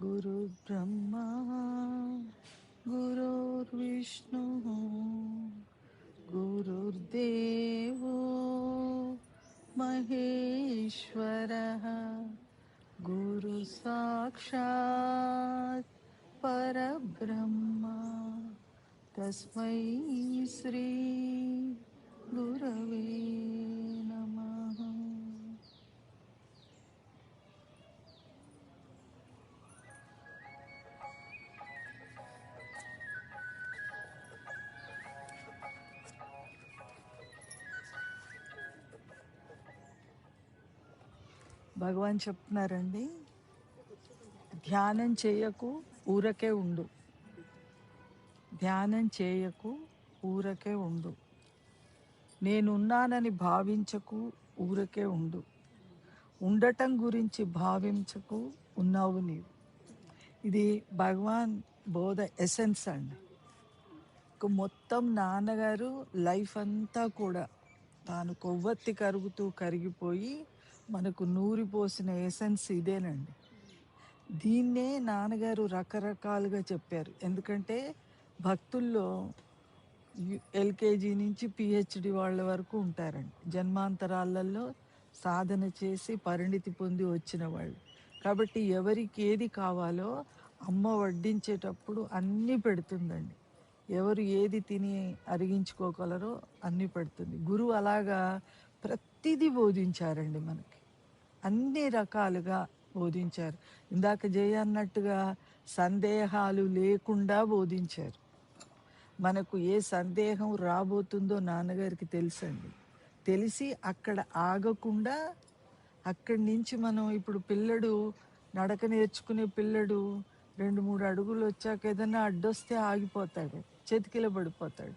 गुरु ब्रह्मा गुरुर्विष्णु गुरुर्देवो महेश्वरः गुरु साक्षात् परब्रह्मा तस्मै श्री गुरवे नमः. భగవాన్ చెప్తున్నారండి, ధ్యానం చేయకు, ఊరకే ఉండు. ధ్యానం చేయకు, ఊరకే ఉండు. నేనున్నానని భావించకు, ఊరకే ఉండు. ఉండటం గురించి భావించకు, ఉన్నావు నీవు. ఇది భగవాన్ బోధ ఎసెన్స్ అండి. మొత్తం నాన్నగారు లైఫ్ అంతా కూడా తాను కొవ్వొత్తి కరుగుతూ కరిగిపోయి మనకు నూరిపోసిన ఎసెన్స్ ఇదేనండి. దీన్నే నాన్నగారు రకరకాలుగా చెప్పారు. ఎందుకంటే భక్తుల్లో ఎల్కేజీ నుంచి పిహెచ్డి వాళ్ళ వరకు ఉంటారండి. జన్మాంతరాలలో సాధన చేసి పరిణితి పొంది వచ్చిన వాళ్ళు. కాబట్టి ఎవరికి ఏది కావాలో అమ్మ వడ్డించేటప్పుడు అన్నీ పెడుతుందండి. ఎవరు ఏది తిని అరిగించుకోగలరో అన్నీ పెడుతుంది. గురువు అలాగా ప్రతిదీ బోధించారండి మనకి. అన్ని రకాలుగా బోధించారు. ఇందాక జయ అన్నట్టుగా సందేహాలు లేకుండా బోధించారు. మనకు ఏ సందేహం రాబోతుందో నాన్నగారికి తెలుసండి. తెలిసి అక్కడ ఆగకుండా అక్కడి నుంచి మనం ఇప్పుడు పిల్లడు నడక నేర్చుకునే పిల్లడు 2-3 అడుగులు వచ్చాక ఏదైనా అడ్డొస్తే ఆగిపోతాడు, చేతికిల పడిపోతాడు.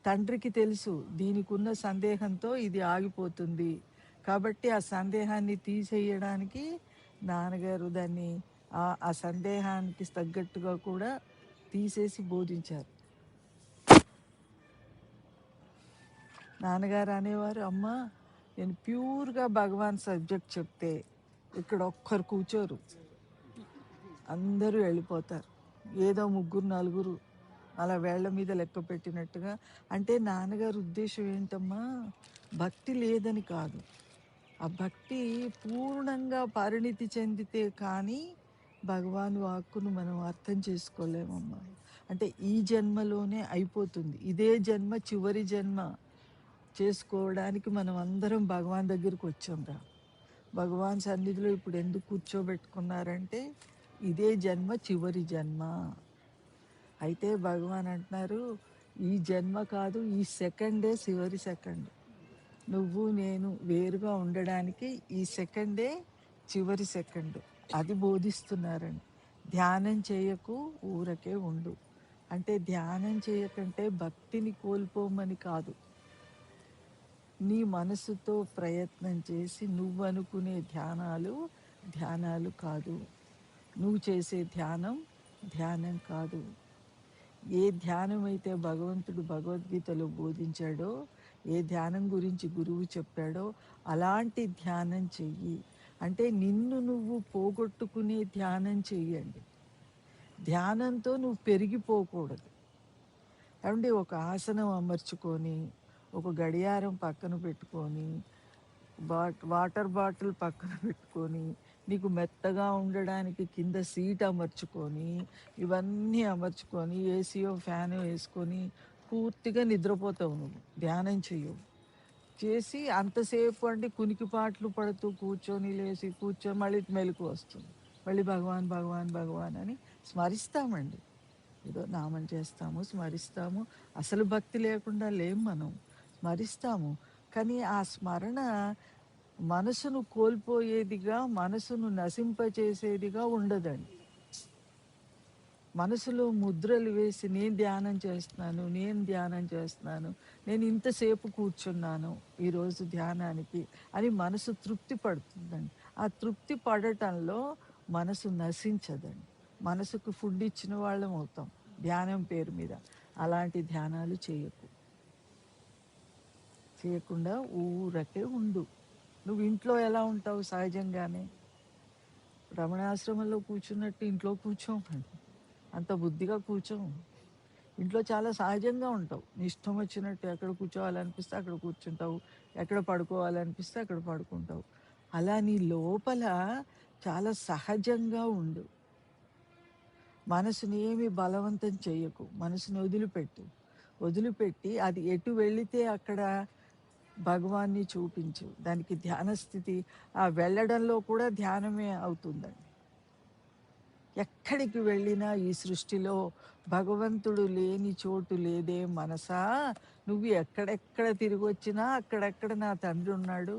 తండ్రికి తెలుసు దీనికి ఉన్న సందేహంతో ఇది ఆగిపోతుంది. కాబట్టి ఆ సందేహాన్ని తీసేయడానికి నాన్నగారు దాన్ని ఆ సందేహానికి తగ్గట్టుగా కూడా తీసేసి బోధించారు. నాన్నగారు అనేవారు, అమ్మ నేను ప్యూర్గా భగవాన్ సబ్జెక్ట్ చెప్తే ఇక్కడ ఒక్కరు కూర్చోరు, అందరూ వెళ్ళిపోతారు. ఏదో 3-4 అలా వేళ్ల మీద లెక్క పెట్టినట్టుగా. అంటే నాన్నగారు ఉద్దేశం ఏంటమ్మా, భక్తి లేదని కాదు, ఆ భక్తి పూర్ణంగా పరిణితి చెందితే కానీ భగవాన్ వాక్కును మనం అర్థం చేసుకోలేమమ్మా. అంటే ఈ జన్మలోనే అయిపోతుంది. ఇదే జన్మ చివరి జన్మ చేసుకోవడానికి మనం అందరం భగవాన్ దగ్గరికి వచ్చాంరా. భగవాన్ సన్నిధిలో ఇప్పుడు ఎందుకు కూర్చోబెట్టుకున్నారంటే ఇదే జన్మ చివరి జన్మ. అయితే భగవాన్ అంటున్నారు, ఈ జన్మ కాదు, ఈ సెకండే చివరి సెకండ్. నువ్వు నేను వేరుగా ఉండడానికి ఈ సెకండే చివరి సెకండ్. అది బోధిస్తున్నారండి. ధ్యానం చేయకు, ఊరకే ఉండు. అంటే ధ్యానం చేయకంటే భక్తిని కోల్పోమని కాదు. నీ మనసుతో ప్రయత్నం చేసి నువ్వు అనుకునే ధ్యానాలు కాదు. నువ్వు చేసే ధ్యానం కాదు. ఏ ధ్యానం అయితే భగవంతుడు భగవద్గీతలో బోధించాడో, ఏ ధ్యానం గురించి గురువు చెప్పాడో అలాంటి ధ్యానం చెయ్యి. అంటే నిన్ను నువ్వు పోగొట్టుకునే ధ్యానం చెయ్యండి. ధ్యానంతో నువ్వు పెరిగిపోకూడదు. అంటే ఒక ఆసనం అమర్చుకొని, ఒక గడియారం పక్కన పెట్టుకొని, వాటర్ బాటిల్ పక్కన పెట్టుకొని, నీకు మెత్తగా ఉండడానికి కింద సీట్ అమర్చుకొని, ఇవన్నీ అమర్చుకొని ఏసీయో ఫ్యాన్ వేసుకొని పూర్తిగా నిద్రపోతావు. నువ్వు ధ్యానం చెయ్యవు. చేసి అంతసేపు అంటే కునికిపాట్లు పడుతూ కూర్చొని లేచి కూర్చొని మళ్ళీ మెలకు వస్తుంది. మళ్ళీ భగవాన్ భగవాన్ భగవాన్ అని స్మరిస్తామండి. ఏదో నామం చేస్తాము, స్మరిస్తాము. అసలు భక్తి లేకుండా లేం మనం, స్మరిస్తాము. కానీ ఆ స్మరణ మనసును కోల్పోయేదిగా, మనసును నశింపచేసేదిగా ఉండదండి. మనసులో ముద్రలు వేసి నేను ధ్యానం చేస్తున్నాను, నేను ధ్యానం చేస్తున్నాను, నేను ఇంతసేపు కూర్చున్నాను ఈరోజు ధ్యానానికి అని మనసు తృప్తి పడుతుందండి. ఆ తృప్తి పడటంలో మనసు నశించదండి. మనసుకు ఫుడ్ ఇచ్చిన వాళ్ళం అవుతాం ధ్యానం పేరు మీద. అలాంటి ధ్యానాలు చేయకుండా ఊరకే ఉండు. నువ్వు ఇంట్లో ఎలా ఉంటావు సహజంగానే? రమణాశ్రమంలో కూర్చున్నట్టు ఇంట్లో కూర్చోమండి, అంత బుద్ధిగా కూర్చోం. ఇంట్లో చాలా సహజంగా ఉంటావు. నీ ఇష్టం వచ్చినట్టు ఎక్కడ కూర్చోవాలనిపిస్తే అక్కడ కూర్చుంటావు, ఎక్కడ పడుకోవాలనిపిస్తే అక్కడ పడుకుంటావు. అలా నీ లోపల చాలా సహజంగా ఉండు. మనసుని ఏమి బలవంతం చేయకు, మనసుని వదిలిపెట్టి అది ఎటు వెళితే అక్కడ భగవాన్ని చూపించు. దానికి ధ్యాన స్థితి, ఆ వెళ్ళడంలో కూడా ధ్యానమే అవుతుందండి. ఎక్కడికి వెళ్ళినా ఈ సృష్టిలో భగవంతుడు లేని చోటు లేదే మనసా. నువ్వు ఎక్కడెక్కడ తిరిగి వచ్చినా అక్కడెక్కడ నా తండ్రి ఉన్నాడు.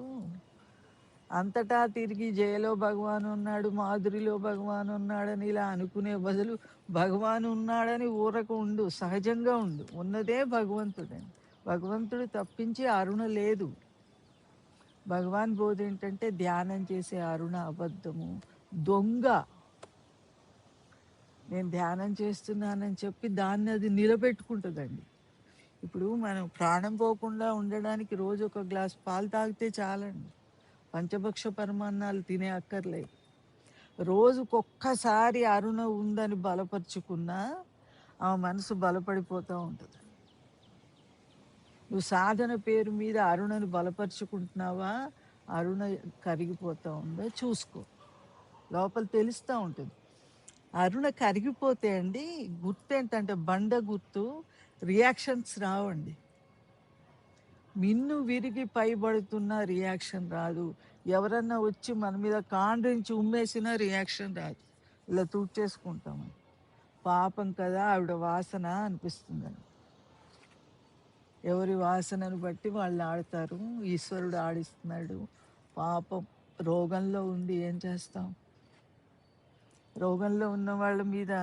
అంతటా తిరిగి జయలో భగవాన్ ఉన్నాడు, మాధురిలో భగవాన్ ఉన్నాడని ఇలా అనుకునే బదులు భగవాన్ ఉన్నాడని ఊరకు ఉండు, సహజంగా ఉండు. ఉన్నదే భగవంతుడని. భగవంతుడు తప్పించి అరుణ లేదు. భగవాన్ బోధ ఏంటంటే ధ్యానం చేసే అరుణ అబద్ధము, దొంగ. నేను ధ్యానం చేస్తున్నానని చెప్పి దాన్ని అది నిలబెట్టుకుంటుందండి. ఇప్పుడు మనం ప్రాణం పోకుండా ఉండడానికి రోజు ఒక గ్లాస్ పాలు తాగితే చాలండి, పంచభక్ష పరమాన్నాలు తినే అక్కర్లేదు. రోజుకొక్కసారి అరుణ ఉందని బలపరుచుకున్నా ఆ మనసు బలపడిపోతూ ఉంటుంది. నువ్వు సాధన పేరు మీద అరుణను బలపరుచుకుంటున్నావా, అరుణ కరిగిపోతూ ఉందో చూసుకో, లోపల తెలుస్తూ ఉంటుంది. అరుణ కరిగిపోతే అండి గుర్తు ఏంటంటే బండ గుర్తు, రియాక్షన్స్ రావండి. మిన్ను విరిగి పైబడుతున్న రియాక్షన్ రాదు. ఎవరన్నా వచ్చి మన మీద కాండ్రించి ఉమ్మేసినా రియాక్షన్ రాదు. ఇలా తుడిచేసుకుంటాము. పాపం కదా ఆవిడ వాసన అనిపిస్తుందని. ఎవరి వాసనను బట్టి వాళ్ళు ఆడతారు. ఈశ్వరుడు ఆడిస్తున్నాడు. పాపం రోగంలో ఉండి ఏం చేస్తాం? రోగంలో ఉన్న వాళ్ళ మీద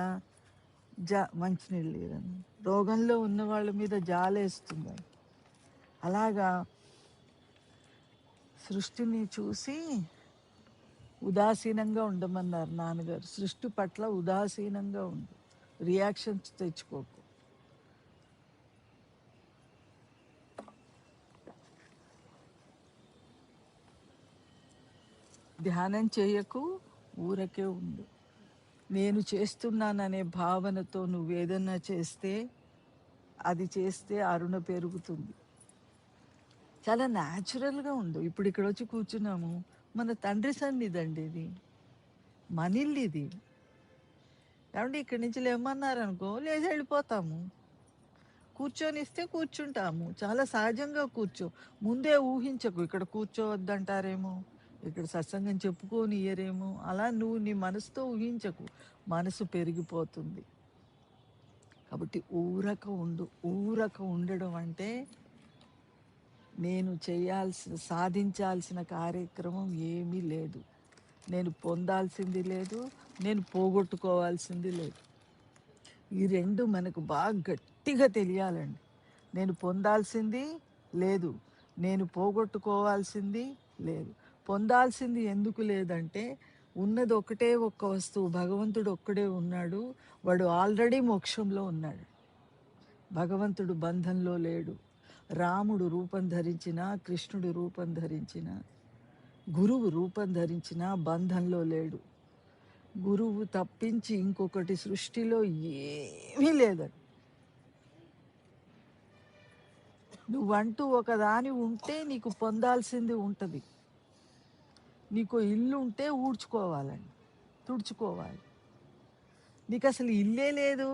మంచినీళ్ళు లేదని రోగంలో ఉన్న వాళ్ళ మీద జాలేస్తుందని. అలాగా సృష్టిని చూసి ఉదాసీనంగా ఉండమన్నారు నాన్నగారు. సృష్టి పట్ల ఉదాసీనంగా ఉండు, రియాక్షన్స్ తెచ్చుకోకు. ధ్యానం చేయకు, ఊరకే ఉండు. నేను చేస్తున్నాననే భావనతో నువ్వేదన్నా చేస్తే, అది చేస్తే అరుణ పెరుగుతుంది. చాలా న్యాచురల్గా ఉండు. ఇప్పుడు ఇక్కడ వచ్చి కూర్చున్నాము, మన తండ్రి సన్నిధండి ఇది, మన ఇల్లు ఇది. ఏమంటే ఇక్కడి నుంచి లేమన్నారనుకో లేచి వెళ్ళిపోతాము, కూర్చొనిస్తే కూర్చుంటాము. చాలా సహజంగా కూర్చో. ముందే ఊహించకు ఇక్కడ కూర్చోవద్దంటారేమో, ఇక్కడ సత్సంగం చెప్పుకొని ఇయ్యరేమో, అలా నువ్వు నీ మనసుతో ఊహించకు, మనసు పెరిగిపోతుంది. కాబట్టి ఊరక ఉండు. ఊరక ఉండడం అంటే నేను సాధించాల్సిన కార్యక్రమం ఏమీ లేదు, నేను పొందాల్సింది లేదు, నేను పోగొట్టుకోవాల్సింది లేదు. ఈ రెండు మనకు బాగా గట్టిగా తెలియాలండి. నేను పొందాల్సింది లేదు, నేను పోగొట్టుకోవాల్సింది లేదు. పొందాల్సింది ఎందుకు లేదంటే ఉన్నది ఒకటే ఒక్క వస్తువు, భగవంతుడు ఒక్కడే ఉన్నాడు. వాడు ఆల్రెడీ మోక్షంలో ఉన్నాడు. భగవంతుడు బంధంలో లేడు. రాముడు రూపం ధరించిన, కృష్ణుడు రూపం ధరించిన, గురువు రూపం ధరించిన బంధంలో లేడు. గురువు తప్పించి ఇంకొకటి సృష్టిలో ఏమీ లేదని. నువ్వంటూ ఒకదాని ఉంటే నీకు పొందాల్సింది ఉంటుంది. నీకు ఇల్లు ఉంటే ఊడ్చుకోవాలండి, తుడుచుకోవాలి. నీకు అసలు ఇల్లే లేదు,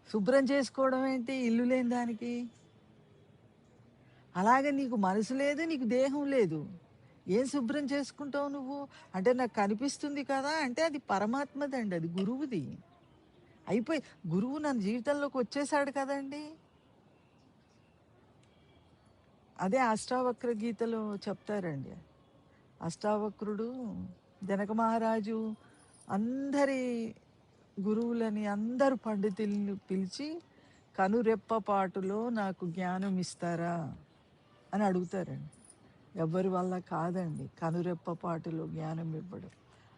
శుభ్రం చేసుకోవడం ఏంటి ఇల్లు లేని దానికి? అలాగే నీకు మనసు లేదు, నీకు దేహం లేదు, ఏం శుభ్రం చేసుకుంటావు నువ్వు? అంటే నాకు కనిపిస్తుంది కదా అంటే అది పరమాత్మదండి, అది గురువుది. అయిపోయి గురువు నన్ను జీవితంలోకి వచ్చేసాడు కదండి. అదే అష్టావక్ర గీతలో చెప్తారండి. అష్టావక్రుడు జనక మహారాజు అందరి గురువులని అందరు పండితుల్ని పిలిచి కనురెప్పపాటులో నాకు జ్ఞానం ఇస్తారా అని అడుగుతారండి. ఎవరి వల్ల కాదండి కనురెప్పపాటులో జ్ఞానం ఇవ్వడం.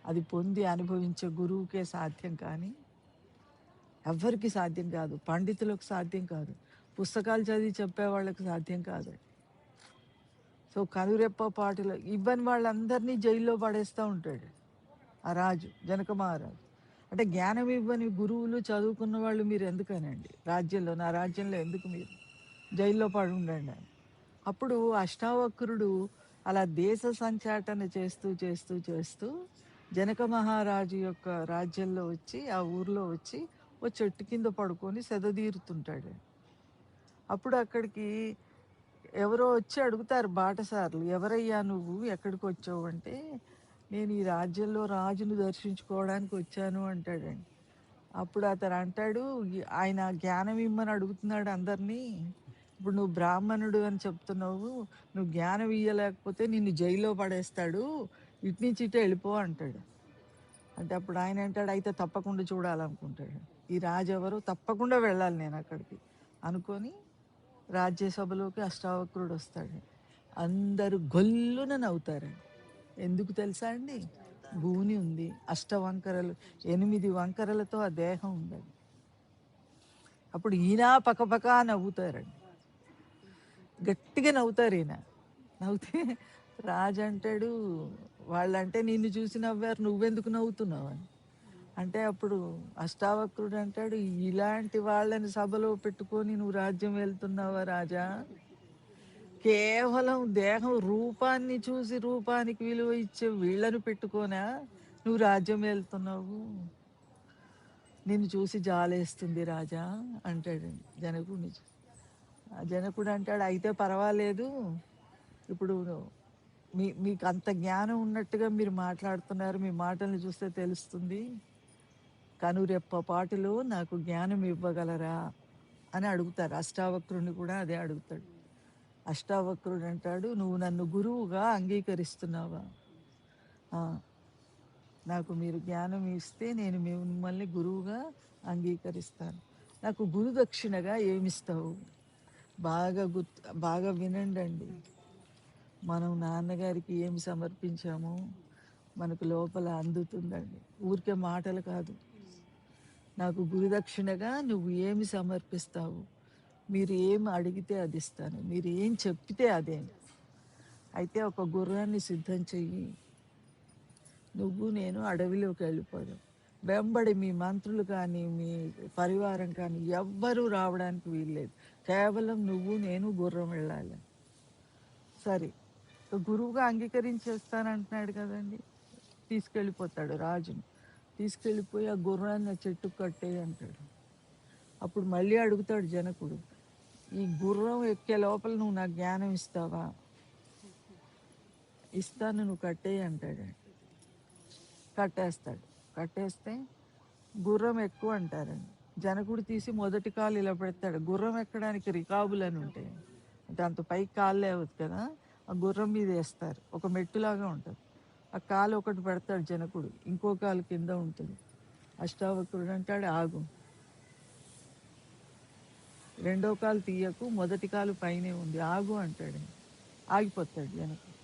అది పొంది అనుభవించే గురువుకే సాధ్యం, కానీ ఎవ్వరికి సాధ్యం కాదు. పండితులకు సాధ్యం కాదు, పుస్తకాలు చదివి చెప్పే వాళ్ళకి సాధ్యం కాదు. సో కనురెప్పపాటులో ఇవ్వని వాళ్ళందరినీ జైల్లో పడేస్తూ ఉంటాడు ఆ రాజు, జనక మహారాజు. అంటే జ్ఞానం ఇవ్వని గురువులు చదువుకున్న వాళ్ళు మీరు ఎందుకనండి రాజ్యంలో, నా రాజ్యంలో ఎందుకు మీరు జైల్లో పడి ఉండండి అని. అప్పుడు అష్టావక్రుడు అలా దేశ సంచాటన చేస్తూ చేస్తూ చేస్తూ జనక మహారాజు యొక్క రాజ్యంలో వచ్చి, ఆ ఊర్లో వచ్చి ఓ చెట్టు కింద పడుకొని సెదదీరుతుంటాడు. అప్పుడు అక్కడికి ఎవరో వచ్చి అడుగుతారు బాటసార్లు, ఎవరయ్యా నువ్వు, ఎక్కడికి వచ్చావు అంటే, నేను ఈ రాజ్యంలో రాజును దర్శించుకోవడానికి వచ్చాను అంటాడండి. అప్పుడు అతను అంటాడు, ఆయన జ్ఞానం ఇమ్మని అడుగుతున్నాడు అందరినీ, ఇప్పుడు నువ్వు బ్రాహ్మణుడు అని చెప్తున్నావు, నువ్వు జ్ఞానం ఇయ్యలేకపోతే నిన్ను జైల్లో పడేస్తాడు, ఇటు నుంచి ఇటే వెళ్ళిపో అంటాడు. అంటే అప్పుడు ఆయన అంటాడు, అయితే తప్పకుండా చూడాలనుకుంటాడు, ఈ రాజు ఎవరు, తప్పకుండా వెళ్ళాలి నేను అక్కడికి అనుకొని రాజ్యసభలోకి అష్టావక్రుడు వస్తాడు. అందరూ గొల్లున నవ్వుతారండి. ఎందుకు తెలుసా అండి, భూమి ఉంది, అష్టవంకరలు 8 వంకరలతో ఆ దేహం ఉందండి. అప్పుడు ఈయన పక్కపక్క నవ్వుతారండి, గట్టిగా నవ్వుతారు. ఈయన నవ్వుతే రాజు అంటాడు, వాళ్ళంటే నిన్ను చూసి నవ్వారు, నువ్వెందుకు నవ్వుతున్నావు అని. అంటే అప్పుడు అష్టావక్రుడు అంటాడు, ఇలాంటి వాళ్ళని సభలో పెట్టుకొని నువ్వు రాజ్యం వెళ్తున్నావా రాజా, కేవలం దేహం రూపాన్ని చూసి రూపానికి విలువ ఇచ్చే వీళ్ళను పెట్టుకోనా నువ్వు రాజ్యం వెళ్తున్నావు, నిన్ను చూసి జాలేస్తుంది రాజా అంటాడండి జనకుడిని. జనకుడు అంటాడు, అయితే పర్వాలేదు, ఇప్పుడు మీకు అంత జ్ఞానం ఉన్నట్టుగా మీరు మాట్లాడుతున్నారు, మీ మాటల్ని చూస్తే తెలుస్తుంది, కనురెప్పపాటులో నాకు జ్ఞానం ఇవ్వగలరా అని అడుగుతారు. అష్టావక్రుని కూడా అదే అడుగుతాడు. అష్టావక్రుడు అంటాడు, నువ్వు నన్ను గురువుగా అంగీకరిస్తున్నావా, నాకు మీరు జ్ఞానం ఇస్తే నేను మిమ్మల్ని గురువుగా అంగీకరిస్తాను, నాకు గురుదక్షిణగా ఏమిస్తావు. బాగా వినండి, మనం నాన్నగారికి ఏమి సమర్పించామో మనకు లోపల అందుతుందండి, ఊరికే మాటలు కాదు. నాకు గురుదక్షిణగా నువ్వు ఏమి సమర్పిస్తావు, మీరు ఏం అడిగితే అది ఇస్తాను, మీరు ఏం చెప్పితే అదే. అయితే ఒక గుర్రాన్ని సిద్ధం చెయ్యి, నువ్వు నేను అడవిలోకి వెళ్ళిపోదాం, వెంబడి మీ మంత్రులు కానీ మీ పరివారం కానీ ఎవ్వరూ రావడానికి వీల్లేదు, కేవలం నువ్వు నేను గుర్రం వెళ్ళాలి. సరే, గురువుగా అంగీకరించేస్తానంటున్నాడు కదండి, తీసుకెళ్ళిపోతాడు రాజును. తీసుకెళ్ళిపోయి ఆ గుర్రాన్ని ఆ చెట్టుకు కట్టేయి అంటాడు. అప్పుడు మళ్ళీ అడుగుతాడు జనకుడు, ఈ గుర్రం ఎక్కే లోపల నువ్వు నాకు జ్ఞానం ఇస్తావా, ఇస్తాను, నువ్వు కట్టేయి అంటాడు. కట్టేస్తాడు. కట్టేస్తే గుర్రం ఎక్కువ అంటారండి. జనకుడు తీసి మొదటి కాలు ఇలా పెడతాడు. గుర్రం ఎక్కడానికి రికాబులు అని ఉంటాయి, దాంతో పైకి కాలు లేవద్దు కదా, ఆ గుర్రం మీద వేస్తారు, ఒక మెట్టులాగా ఉంటుంది. ఆ కాలు ఒకటి పెడతాడు జనకుడు, ఇంకో కాలు కింద ఉంటుంది. అష్టావక్రుడు అంటాడు, ఆగు, రెండో కాలు తీయకు, మొదటి కాలు పైనే ఉంది, ఆగు అంటాడు. ఆగిపోతాడు జనకుడు.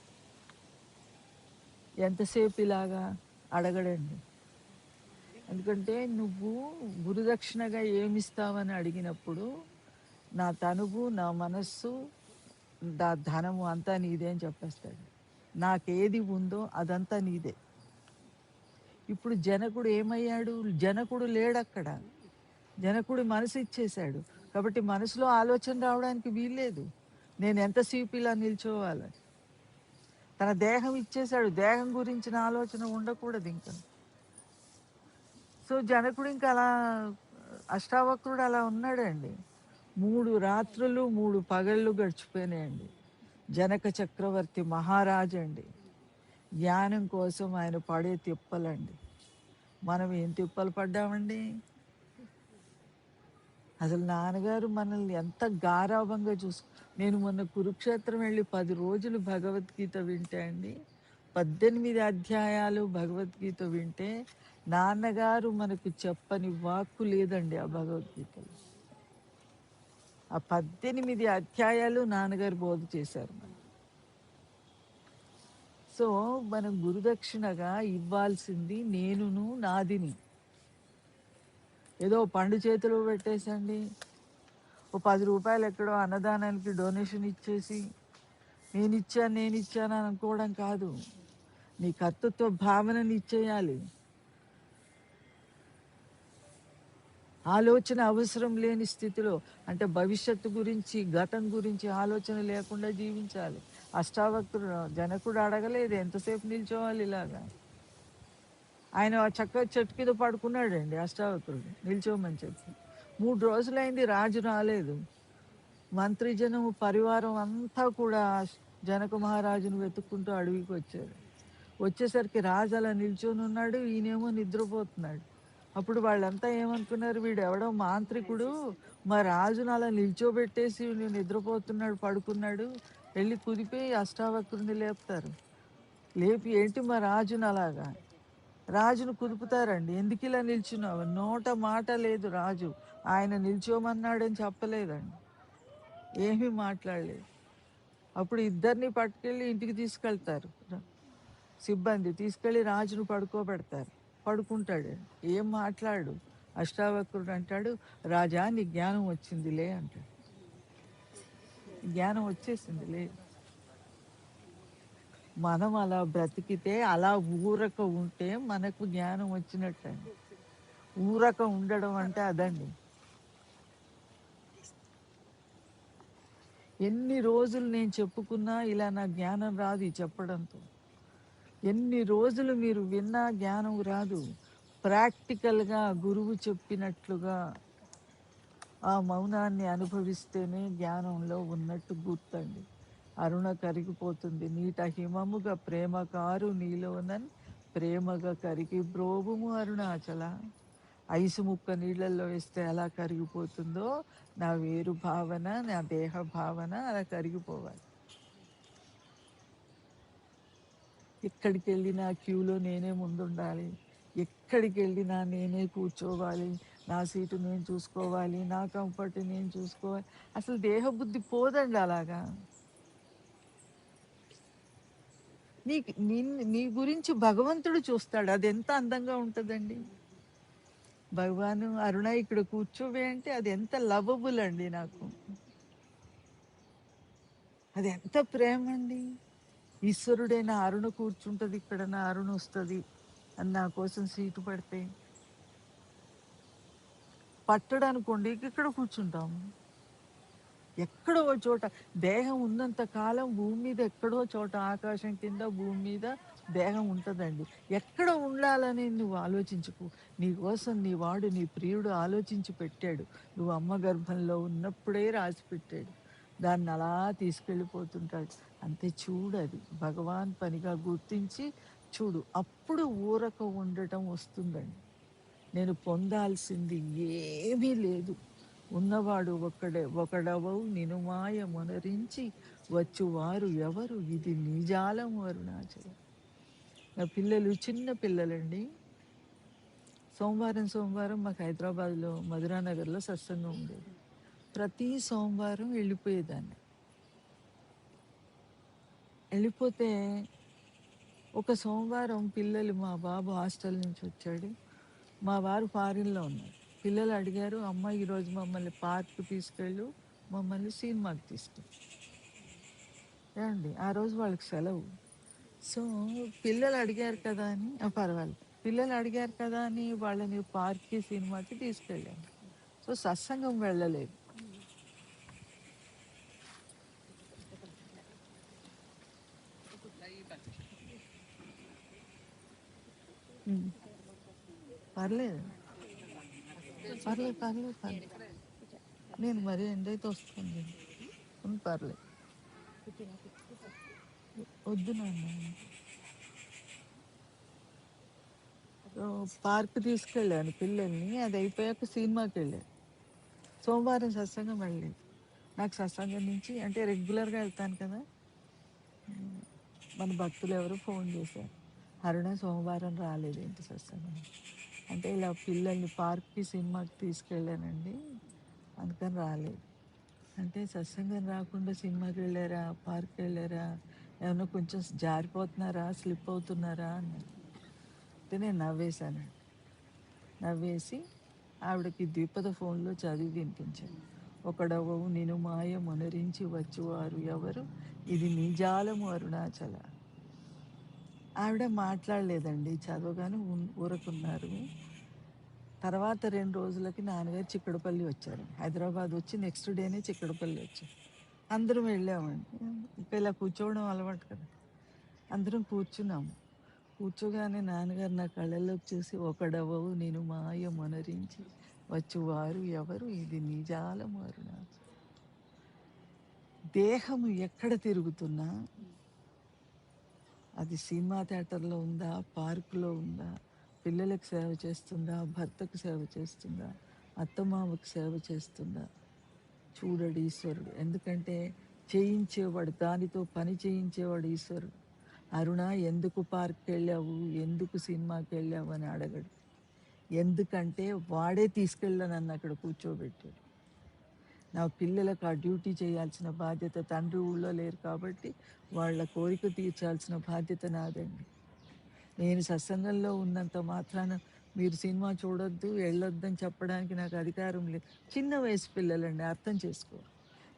ఎంతసేపు ఇలాగా అడగడండి, ఎందుకంటే నువ్వు గురుదక్షిణగా ఏమిస్తావని అడిగినప్పుడు నా తనువు, నా మనస్సు, నా ధనము అంతా నీదే అని చెప్పేస్తాడు. నాకేది ఉందో అదంతా నీదే. ఇప్పుడు జనకుడు ఏమయ్యాడు, జనకుడు లేడక్కడ, జనకుడు మనసు ఇచ్చేశాడు. కాబట్టి మనసులో ఆలోచన రావడానికి వీల్లేదు, నేను ఎంతసేపు ఇలా నిల్చోవాలి. తన దేహం ఇచ్చేశాడు, దేహం గురించిన ఆలోచన ఉండకూడదు ఇంకా. సో జనకుడు ఇంకా అలా, అష్టావక్రుడు అలా ఉన్నాడండి. 3 రాత్రులు 3 పగళ్ళు గడిచిపోయినాయండి. జనక చక్రవర్తి మహారాజు అండి, జ్ఞానం కోసం ఆయన పడే తిప్పలండి. మనం ఏం తిప్పలు పడ్డామండి. అసలు నాన్నగారు మనల్ని ఎంత గారాభంగా నేను మొన్న కురుక్షేత్రం వెళ్ళి 10 రోజులు భగవద్గీత వింటే అండి, 18 అధ్యాయాలు భగవద్గీత వింటే నాన్నగారు మనకు చెప్పని వాక్కు లేదండి ఆ భగవద్గీతలో. ఆ 18 అధ్యాయాలు నాన్నగారు బోధ చేశారు మనకి. సో మనం గురుదక్షిణగా ఇవ్వాల్సింది నేనును నాదిని. ఏదో పండు చేతిలో పెట్టేసండి, ఓ 10 రూపాయలు ఎక్కడో అన్నదానానికి డొనేషన్ ఇచ్చేసి నేనిచ్చాను అని అనుకోవడం కాదు. నీ కర్తృత్వ భావనని ఇచ్చేయాలి. ఆలోచన అవసరం లేని స్థితిలో, అంటే భవిష్యత్తు గురించి గతం గురించి ఆలోచన లేకుండా జీవించాలి. అష్టావక్రుడు జనకుడు అడగలేదు ఎంతసేపు నిల్చోవాలి ఇలాగా. ఆయన చక్కగా చెట్టు కింద పడుకున్నాడండి అష్టావక్రుడు నిల్చోమని చెప్పి. 3 రోజులైంది రాజు రాలేదు. మంత్రిజనం పరివారం అంతా కూడా జనక మహారాజును వెతుక్కుంటూ అడవికి వచ్చారు. వచ్చేసరికి రాజు అలా నిల్చొని ఉన్నాడు, ఈయనేమో నిద్రపోతున్నాడు. అప్పుడు వాళ్ళంతా ఏమనుకున్నారు, వీడు ఎవడో మాంత్రికుడు మా రాజును అలా నిల్చోబెట్టేసి నిద్రపోతున్నాడు, పడుకున్నాడు, వెళ్ళి కుదిపోయి అష్టావక్రుని లేపుతారు. లేపి ఏంటి మా రాజును అలాగా, రాజును కుదుపుతారండి. ఎందుకు ఇలా నిల్చున్నావు, నోట మాట లేదు రాజు, ఆయన నిల్చోమన్నాడని చెప్పలేదండి, ఏమీ మాట్లాడలేదు. అప్పుడు ఇద్దరిని పట్టుకెళ్ళి ఇంటికి తీసుకెళ్తారు సిబ్బంది, తీసుకెళ్ళి రాజును పడుకోబెడతారు. పడుకుంటాడు, ఏం మాట్లాడు. అష్టావక్రుడు అంటాడు, రాజా నీ జ్ఞానం వచ్చిందిలే అంటాడు. జ్ఞానం వచ్చేసిందిలే. మనం అలా బ్రతికితే, అలా ఊరక ఉంటే మనకు జ్ఞానం వచ్చినట్టండి. ఊరక ఉండడం అంటే అదండి. ఎన్ని రోజులు నేను చెప్పుకున్నా ఇలా నా జ్ఞానం రాదు ఈ చెప్పడంతో. ఎన్ని రోజులు మీరు విన్నా జ్ఞానం రాదు. ప్రాక్టికల్గా గురువు చెప్పినట్లుగా ఆ మౌనాన్ని అనుభవిస్తేనే జ్ఞానంలో ఉన్నట్టు గుర్తండి. అరుణ కరిగిపోతుంది నీట హిమముగా ప్రేమ కారు నీలోనన్ ప్రేమగా కరిగి బ్రోవుము అరుణాచల. ఐసు ముక్క నీళ్ళల్లో వేస్తే ఎలా కరిగిపోతుందో నా వేరు భావన, నా దేహ భావన అలా కరిగిపోవాలి. ఎక్కడికి వెళ్ళినా క్యూలో నేనే ముందుండాలి, ఎక్కడికి వెళ్ళినా నేనే కూర్చోవాలి, నా సీటు నేను చూసుకోవాలి, నా కంఫర్ట్ నేను చూసుకోవాలి. అసలు దేహబుద్ధి పోదండి అలాగా. నీ గురించి భగవంతుడు చూస్తాడు, అది ఎంత అందంగా ఉంటుందండి. భగవాను అరుణ ఇక్కడ కూర్చోవే అంటే అది ఎంత లవబుల్ అండి నాకు, అది ఎంత ప్రేమ అండి. ఈశ్వరుడే నా అరుణ కూర్చుంటుంది ఇక్కడ, నా అరుణ వస్తుంది అని నా కోసం సీటు పడితే పట్టడనుకోండి ఇక్కడ కూర్చుంటాము. ఎక్కడో చోట దేహం ఉన్నంత కాలం భూమి మీద ఎక్కడో చోట, ఆకాశం కింద భూమి మీద దేహం ఉంటుందండి. ఎక్కడ ఉండాలని నువ్వు ఆలోచించుకు, నీ కోసం నీ వాడు నీ ప్రియుడు ఆలోచించి పెట్టాడు. నువ్వు అమ్మ గర్భంలో ఉన్నప్పుడే రాసి పెట్టాడు, దాన్ని అలా తీసుకెళ్ళిపోతుంటాడు. అంతే, చూడు అది భగవాన్ పనిగా గుర్తించి చూడు, అప్పుడు ఊరక ఉండటం వస్తుందండి. నేను పొందాల్సింది ఏమీ లేదు, ఉన్నవాడు ఒకడవవు నినుమాయ మొనరించి వచ్చువారు ఎవరు, ఇది నిజాలం అరుణాచలం. నా పిల్లలు చిన్న పిల్లలండి. సోమవారం మాకు హైదరాబాద్లో మధురానగర్లో సత్సంగం ఉండేది. ప్రతి సోమవారం వెళ్ళిపోయేదాన్ని. వెళ్ళిపోతే ఒక సోమవారం పిల్లలు, మా బాబు హాస్టల్ నుంచి వచ్చాడు, మా వారు ఫారిన్లో ఉన్నారు. పిల్లలు అడిగారు, అమ్మ ఈరోజు మమ్మల్ని పార్క్కి తీసుకెళ్ళు, మమ్మల్ని సినిమాకి తీసుకెళ్ళి. ఏమండి ఆ రోజు వాళ్ళకి సెలవు. సో పిల్లలు అడిగారు కదా అని, పర్వాలేదు, పిల్లలు అడిగారు కదా అని వాళ్ళని పార్క్కి సినిమాకి తీసుకెళ్ళాను. సో సత్సంగం వెళ్ళలేదు. పర్లేదు పర్లేదు పర్లేదు పర్లేదు, నేను మరీ ఎండైతే వస్తుంది, పర్లేదు, వద్దు నాన్న. పార్క్ తీసుకెళ్ళాను పిల్లల్ని, అది అయిపోయాక సినిమాకి వెళ్ళాను. సోమవారం సత్సంగం వెళ్ళలేదు. నాకు సత్సంగం నుంచి, అంటే రెగ్యులర్గా వెళ్తాను కదా, మన భక్తులు ఎవరు ఫోన్ చేశారు, అరుణ సోమవారం రాలేదేంటి సత్సంగం అంటే ఇలా పిల్లల్ని పార్క్కి సినిమాకి తీసుకెళ్ళానండి, అందుకని రాలేదు. అంటే సత్సంగం రాకుండా సినిమాకి వెళ్ళారా, పార్క్కి వెళ్ళారా, ఏమన్నా కొంచెం జారిపోతున్నారా, స్లిప్ అవుతున్నారా అన్నారు. అంటే నేను నవ్వేశానండి. నవ్వేసి ఆవిడకి ద్విపద ఫోన్లో చదివి వినిపించాను. ఒకడవవు నిను మాయ మునరించి వచ్చువారు ఎవరు, ఇది నీ జాలము అరుణాచల. ఆవిడ మాట్లాడలేదండి, చదవగానే ఊరకున్నారు. తర్వాత 2 రోజులకి నాన్నగారు చిక్కడపల్లి వచ్చారు. హైదరాబాద్ వచ్చి నెక్స్ట్ డేనే చిక్కడపల్లి వచ్చారు. అందరం వెళ్ళామండి. ఇంకా ఇలా కూర్చోవడం అలవాటు కదా. అందరం కూర్చున్నాము. కూర్చోగానే నాన్నగారు నా కళ్ళల్లోకి చూసి ఒకడవవు నేను మాయ మొనరించి వచ్చువారు ఎవరు, ఇది నిజాలము అరుణాచలం. దేహము ఎక్కడ తిరుగుతున్నా, అది సినిమా థియేటర్లో ఉందా, పార్కులో ఉందా, పిల్లలకు సేవ చేస్తుందా, భర్తకు సేవ చేస్తుందా, అత్తమామకు సేవ చేస్తుందా, చూడడు ఈశ్వరుడు. ఎందుకంటే చేయించేవాడు, దానితో పని చేయించేవాడు ఈశ్వరుడు. అరుణ ఎందుకు పార్క్కి వెళ్ళావు, ఎందుకు సినిమాకి వెళ్ళావు అని అడగడు. ఎందుకంటే వాడే తీసుకెళ్ళాను నన్ను అక్కడ కూర్చోబెట్టాడు. నా పిల్లలకు ఆ డ్యూటీ చేయాల్సిన బాధ్యత, తండ్రి ఊళ్ళో లేరు కాబట్టి వాళ్ళ కోరిక తీర్చాల్సిన బాధ్యత నాదండి. నేను సత్సంగంలో ఉన్నంత మాత్రాన మీరు సినిమా చూడొద్దు, వెళ్ళొద్దని చెప్పడానికి నాకు అధికారం లేదు. చిన్న వయసు పిల్లలండి, అర్థం చేసుకోరు.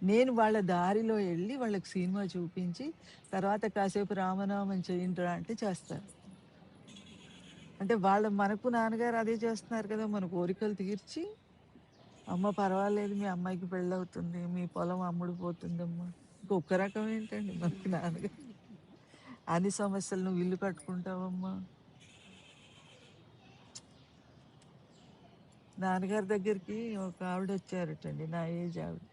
నేను వాళ్ళ దారిలో వెళ్ళి వాళ్ళకి సినిమా చూపించి తర్వాత కాసేపు రామనామం చేయండిరా అంటే చేస్తారు. అంటే మనకు నాన్నగారు అదే చేస్తున్నారు కదా, మన కోరికలు తీర్చి, అమ్మ పర్వాలేదు మీ అమ్మాయికి పెళ్ళవుతుంది, మీ పొలం అమ్ముడిపోతుందమ్మా. ఇంకొక రకం ఏంటండి మనకి నాన్నగారు, అన్ని సమస్యలు నువ్వు ఇల్లు కట్టుకుంటావమ్మా. నాన్నగారి దగ్గరికి ఒక ఆవిడ వచ్చారటండి, నా ఏజ్ ఆవిడ.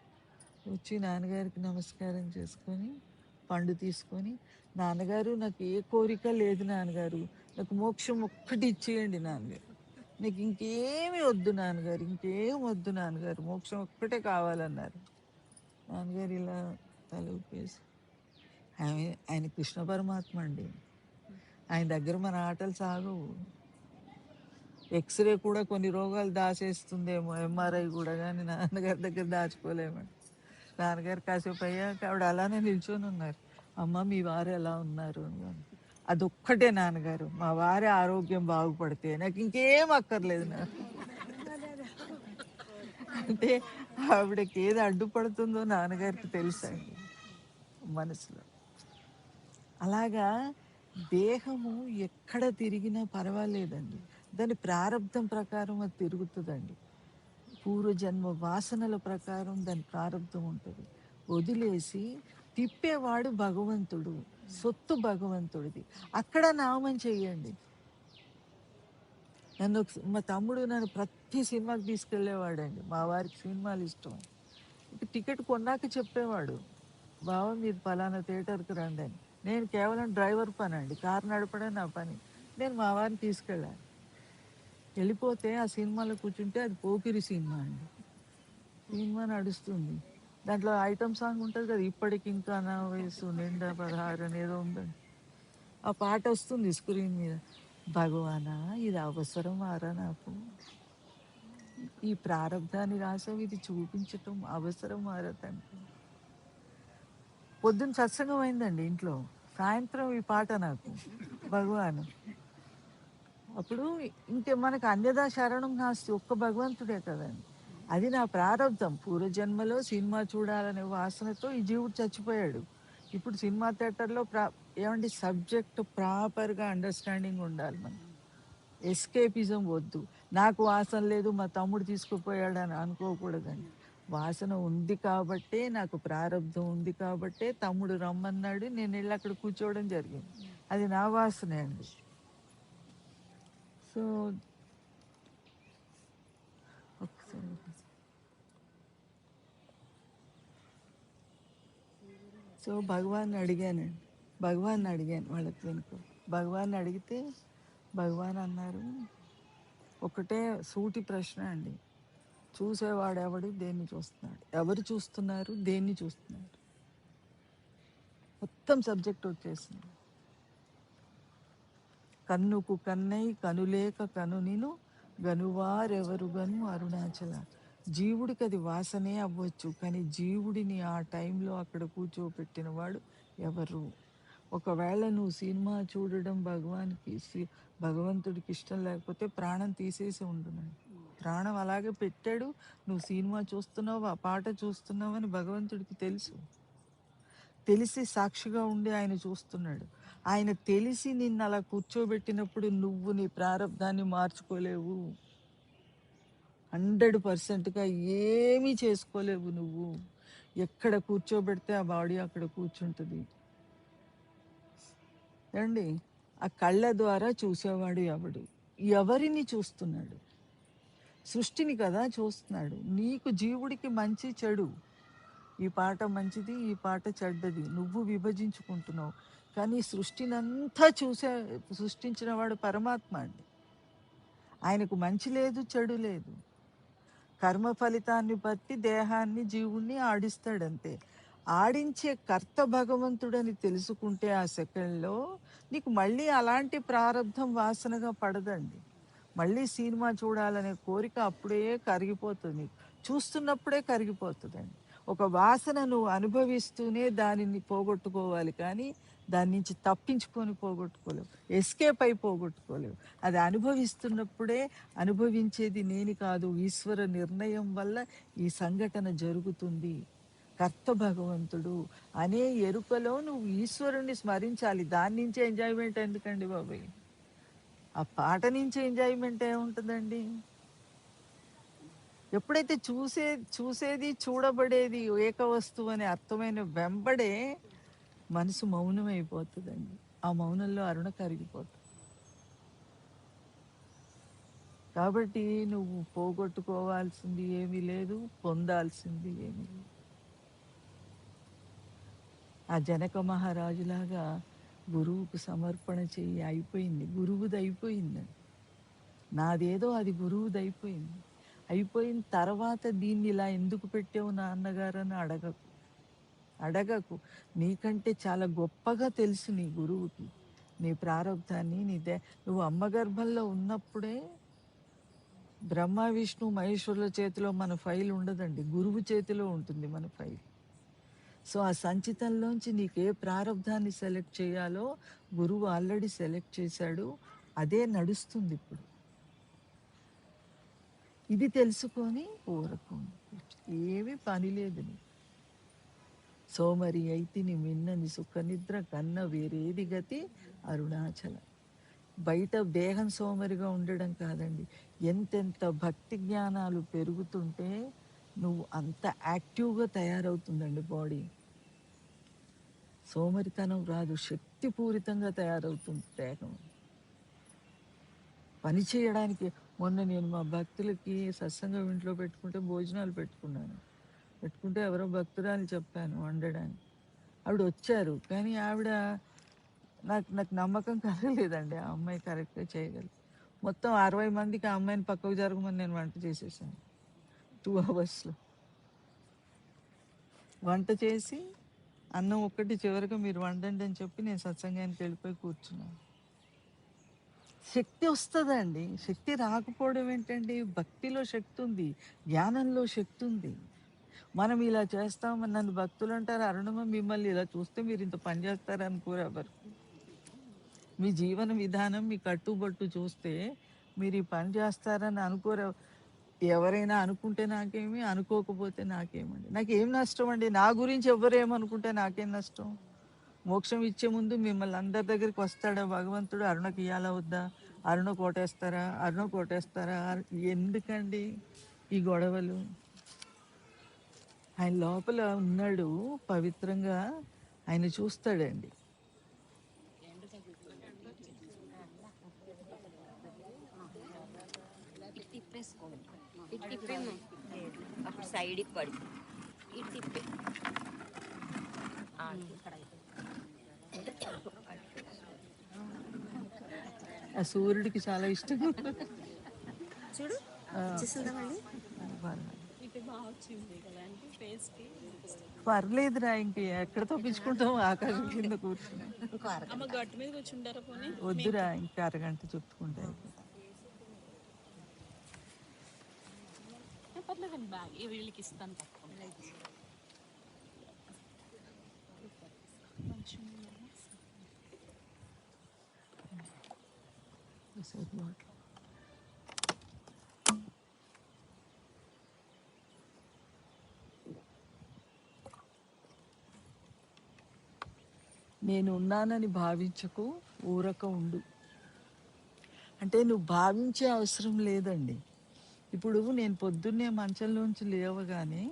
వచ్చి నాన్నగారికి నమస్కారం చేసుకొని పండు తీసుకొని, నాన్నగారు నాకు ఏ కోరిక లేదు నాన్నగారు, నాకు మోక్షం ఒక్కటి ఇచ్చేయండి నాన్నగారు, నీకు ఇంకేమీ వద్దు నాన్నగారు, ఇంకేం వద్దు నాన్నగారు, మోక్షం ఒక్కటే కావాలన్నారు. నాన్నగారు ఇలా తల ఊపేసి, ఆయన కృష్ణ పరమాత్మ అండి, ఆయన దగ్గర మన ఆటలు సాగవు. ఎక్స్రే కూడా కొన్ని రోగాలు దాచేస్తుందేమో, ఎంఆర్ఐ కూడా, కానీ నాన్నగారి దగ్గర దాచుకోలేమండి. నాన్నగారు కాసేపు అయ్యాక ఆవిడ అలానే నిల్చొని ఉన్నారు. అమ్మ మీ వారు ఎలా ఉన్నారు అని. అదొక్కటే నాన్నగారు, మా వారి ఆరోగ్యం బాగుపడితే నాకు ఇంకేం అక్కర్లేదు అంటే ఆవిడకి ఏది అడ్డుపడుతుందో నాన్నగారికి తెలుసండి మనసులో. అలాగా దేహము ఎక్కడ తిరిగినా పర్వాలేదండి, దాని ప్రారంధం ప్రకారం అది తిరుగుతుందండి. పూర్వజన్మ వాసనల ప్రకారం దాని ప్రారంధం ఉంటుంది. వదిలేసి తిప్పేవాడు భగవంతుడు, సొత్తు భగవంతుడిది. అక్కడ నామం చెయ్యండి. మా తమ్ముడు నన్ను ప్రతి సినిమాకి తీసుకెళ్ళేవాడండి. మా వారికి సినిమాలు ఇష్టం. టికెట్ కొన్నాక చెప్పేవాడు, బావ మీరు పలానా థియేటర్కి రండి అని. నేను కేవలం డ్రైవర్ పని అండి, కారు నడపడం నా పని. నేను మా వారిని తీసుకెళ్ళాను. వెళ్ళిపోతే ఆ సినిమాలో కూర్చుంటే అది పోకిరి సినిమా అండి. సినిమా నడుస్తుంది, దాంట్లో ఐటమ్ సాంగ్ ఉంటుంది కదా, ఇప్పటికి ఇంకా నా వయసు నిండా 16 అని ఏదో ఉందండి. ఆ పాట వస్తుంది స్క్రీన్ మీద. భగవానా ఇది అవసరం ఆరా నాకు, ఈ ప్రారంధాన్ని రాసావు, ఇది చూపించటం అవసరం ఆరా తండ్రి. పొద్దున్న సత్సంగం అయిందండి ఇంట్లో, సాయంత్రం ఈ పాట నాకు భగవాను. అప్పుడు ఇంకే మనకు అన్యదా శరణం నాస్తి, ఒక్క భగవంతుడే కదండి. అది నా ప్రారంధం. పూర్వజన్మలో సినిమా చూడాలనే వాసనతో ఈ జీవుడు చచ్చిపోయాడు. ఇప్పుడు సినిమా థియేటర్లో ఏమంటే సబ్జెక్ట్ ప్రాపర్గా అండర్స్టాండింగ్ ఉండాలి మనకి. ఎస్కేపిజం వద్దు. నాకు వాసన లేదు మా తమ్ముడు తీసుకుపోయాడు అని అనుకోకూడదండి. వాసన ఉంది కాబట్టే, నాకు ప్రారంధం ఉంది కాబట్టే తమ్ముడు రమ్మన్నాడు, నేను వెళ్ళి అక్కడ కూర్చోవడం జరిగింది. అది నా వాసనే అండి. సో ఒకసారి భగవాన్ని అడిగానండి, వాళ్ళకి వెనుక భగవాన్ని అడిగితే భగవాన్ అన్నారు, ఒకటే సూటి ప్రశ్న అండి, చూసేవాడు ఎవడు, దేన్ని చూస్తున్నాడు, ఎవరు చూస్తున్నారు, దేన్ని చూస్తున్నారు, మొత్తం సబ్జెక్ట్ వచ్చేసింది. కన్నుకు కన్నై కనులేక కనునిను గనువారెవరు గను అరుణాచల. జీవుడికి అది వాసనే అవ్వచ్చు, కానీ జీవుడిని ఆ టైంలో అక్కడ కూర్చోపెట్టిన వాడు ఎవరు? ఒకవేళ నువ్వు సినిమా చూడడం భగవంతుడికి ఇష్టం లేకపోతే ప్రాణం తీసేసి ఉంటున్నాడు. ప్రాణం అలాగే పెట్టాడు. నువ్వు సినిమా చూస్తున్నావు, ఆ పాట చూస్తున్నావు అని భగవంతుడికి తెలుసు. తెలిసి సాక్షిగా ఉండి ఆయన చూస్తున్నాడు. ఆయన తెలిసి నిన్ను అలా కూర్చోబెట్టినప్పుడు నువ్వు నీ ప్రారంధాన్ని మార్చుకోలేవు. 100%గా ఏమీ చేసుకోలేవు నువ్వు. ఎక్కడ కూర్చోబెడితే ఆ బాడీ అక్కడ కూర్చుంటుంది. ఏమండి, ఆ కళ్ళ ద్వారా చూసేవాడు ఎవడు? ఎవరిని చూస్తున్నాడు? సృష్టిని కదా చూస్తున్నాడు. నీకు జీవుడికి మంచి చెడు, ఈ పాట మంచిది, ఈ పాట చెడ్డది, నువ్వు విభజించుకుంటున్నావు. కానీ సృష్టినంతా సృష్టించిన వాడు పరమాత్మ అండి. ఆయనకు మంచి లేదు, చెడు లేదు. కర్మ ఫలితాన్ని బట్టి దేహాన్ని జీవుణ్ణి ఆడిస్తాడంతే. ఆడించే కర్త భగవంతుడని తెలుసుకుంటే ఆ సెకండ్లో నీకు మళ్ళీ అలాంటి ప్రారంధం వాసనగా పడదండి. మళ్ళీ సినిమా చూడాలనే కోరిక అప్పుడే కరిగిపోతుంది, చూస్తున్నప్పుడే కరిగిపోతుందండి. ఒక వాసన నువ్వు అనుభవిస్తూనే దానిని పోగొట్టుకోవాలి, కానీ దాని నుంచి తప్పించుకొని పోగొట్టుకోలేవు, ఎస్కేప్ అయి పోగొట్టుకోలేవు. అది అనుభవిస్తున్నప్పుడే, అనుభవించేది నేను కాదు, ఈశ్వర నిర్ణయం వల్ల ఈ సంఘటన జరుగుతుంది. కర్త భగవంతుడు అనే ఎరుకలో నువ్వు ఈశ్వరుణ్ణి స్మరించాలి. దాని నుంచే ఎంజాయ్మెంట్ ఎందుకండి బాబాయ్? ఆ పాట నుంచి ఎంజాయ్మెంట్ ఏముంటుందండి? ఎప్పుడైతే చూసేది చూడబడేది ఏక వస్తువు అనే అర్థమైన వెంబడే మనసు మౌనమైపోతుందండి. ఆ మౌనంలో అరుణ కరిగిపోతుంది. కాబట్టి నువ్వు పోగొట్టుకోవాల్సింది ఏమీ లేదు, పొందాల్సింది ఏమీ లేదు. ఆ జనక మహారాజులాగా గురువుకు సమర్పణ చెయ్యి, అయిపోయింది. గురువుది అయిపోయిందండి. నాదేదో అది గురువుది అయిపోయింది. అయిపోయిన తర్వాత దీన్ని ఇలా ఎందుకు పెట్టావు నాన్నగారు అని అడగకు. నీకంటే చాలా గొప్పగా తెలుసు నీ గురువుకి నీ ప్రారంధాన్ని. నువ్వు అమ్మ గర్భంలో ఉన్నప్పుడే బ్రహ్మ విష్ణు మహేశ్వరుల చేతిలో మన ఫైల్ ఉండదండి, గురువు చేతిలో ఉంటుంది మన ఫైల్. సో ఆ సంచితంలోంచి నీకు ఏ ప్రారంధాన్ని సెలెక్ట్ చేయాలో గురువు ఆల్రెడీ సెలెక్ట్ చేశాడు, అదే నడుస్తుంది ఇప్పుడు. ఇది తెలుసుకొని ఊరకం, ఏమీ పని లేదు. సోమరి అయితిని మిన్నని సుఖనిద్ర కన్న వేరేది గతి అరుణాచల. బయట దేహం సోమరిగా ఉండడం కాదండి, ఎంతెంత భక్తి జ్ఞానాలు పెరుగుతుంటే నువ్వు అంత యాక్టివ్గా తయారవుతుందండి బాడీ. సోమరితనం రాదు, శక్తిపూరితంగా తయారవుతుంది దేహం పని చేయడానికి. మొన్న నేను మా భక్తులకి సత్సంగం ఇంట్లో పెట్టుకుంటే భోజనాలు పెట్టుకుంటే ఎవరో భక్తురాలు చెప్పాను వండడానికి. ఆవిడ వచ్చారు, కానీ ఆవిడ నాకు నమ్మకం కలగలేదండి ఆ అమ్మాయి కరెక్ట్గా చేయగలదు. మొత్తం 60 మందికి ఆ అమ్మాయిని పక్కకు జరగమని నేను వంట చేసేసాను 2 అవర్స్లో. వంట చేసి అన్నం ఒక్కటి చివరిగా మీరు వండండి అని చెప్పి నేను సత్సంగానికి వెళ్ళిపోయి కూర్చున్నాను. శక్తి వస్తుందండి. శక్తి రాకపోవడం ఏంటండి? భక్తిలో శక్తి ఉంది, జ్ఞానంలో శక్తి ఉంది. మనం ఇలా చేస్తామని నన్ను భక్తులు అంటారు, అరుణమ్మ మిమ్మల్ని ఇలా చూస్తే మీరు ఇంత పని చేస్తారనుకోరు ఎవరు. మీ జీవన విధానం, మీ కట్టుబట్టు చూస్తే మీరు ఈ పని చేస్తారని అనుకోరు. ఎవరైనా అనుకుంటే నాకేమి, అనుకోకపోతే నాకేమండి, నాకేం నష్టం అండి? నా గురించి ఎవరేమనుకుంటే నాకేం నష్టం? మోక్షం ఇచ్చే ముందు మిమ్మల్ని అందరి దగ్గరికి వస్తాడా భగవంతుడు? అరుణకి ఇయ్యాలా వద్దా? అరుణ కోటేస్తారా? ఎందుకండి ఈ గొడవలు? ఆయన లోపల ఉన్నాడు, పవిత్రంగా ఆయన చూస్తాడండి. అప్పుడు సైడ్కి పడి ఇటు తిప్పే ఆ సూర్యుడికి చాలా ఇష్టం. చూడు. బాగా వచ్చింది కదా అంటే ఫేస్కి. పర్లేదురా, ఇంక ఎక్కడ తప్పించుకుంటాం ఆకాశం కింద కూర్చుని. అమ్మ గట్టు మీద కూర్చుంటారా పోనీ? వద్దురా, ఇంకా అరగంట చుట్టుకుంటే అయిపోతుంది. పర్లేదండి, బ్యాగ్ వీళ్ళకి ఇస్తాను తప్పకుండా. ఒకసారి వాటర్. నేను ఉన్నానని భావించకు, ఊరక ఉండు. అంటే నువ్వు భావించే అవసరం లేదండి. ఇప్పుడు నేను పొద్దున్నే మంచంలోంచి లేవగానే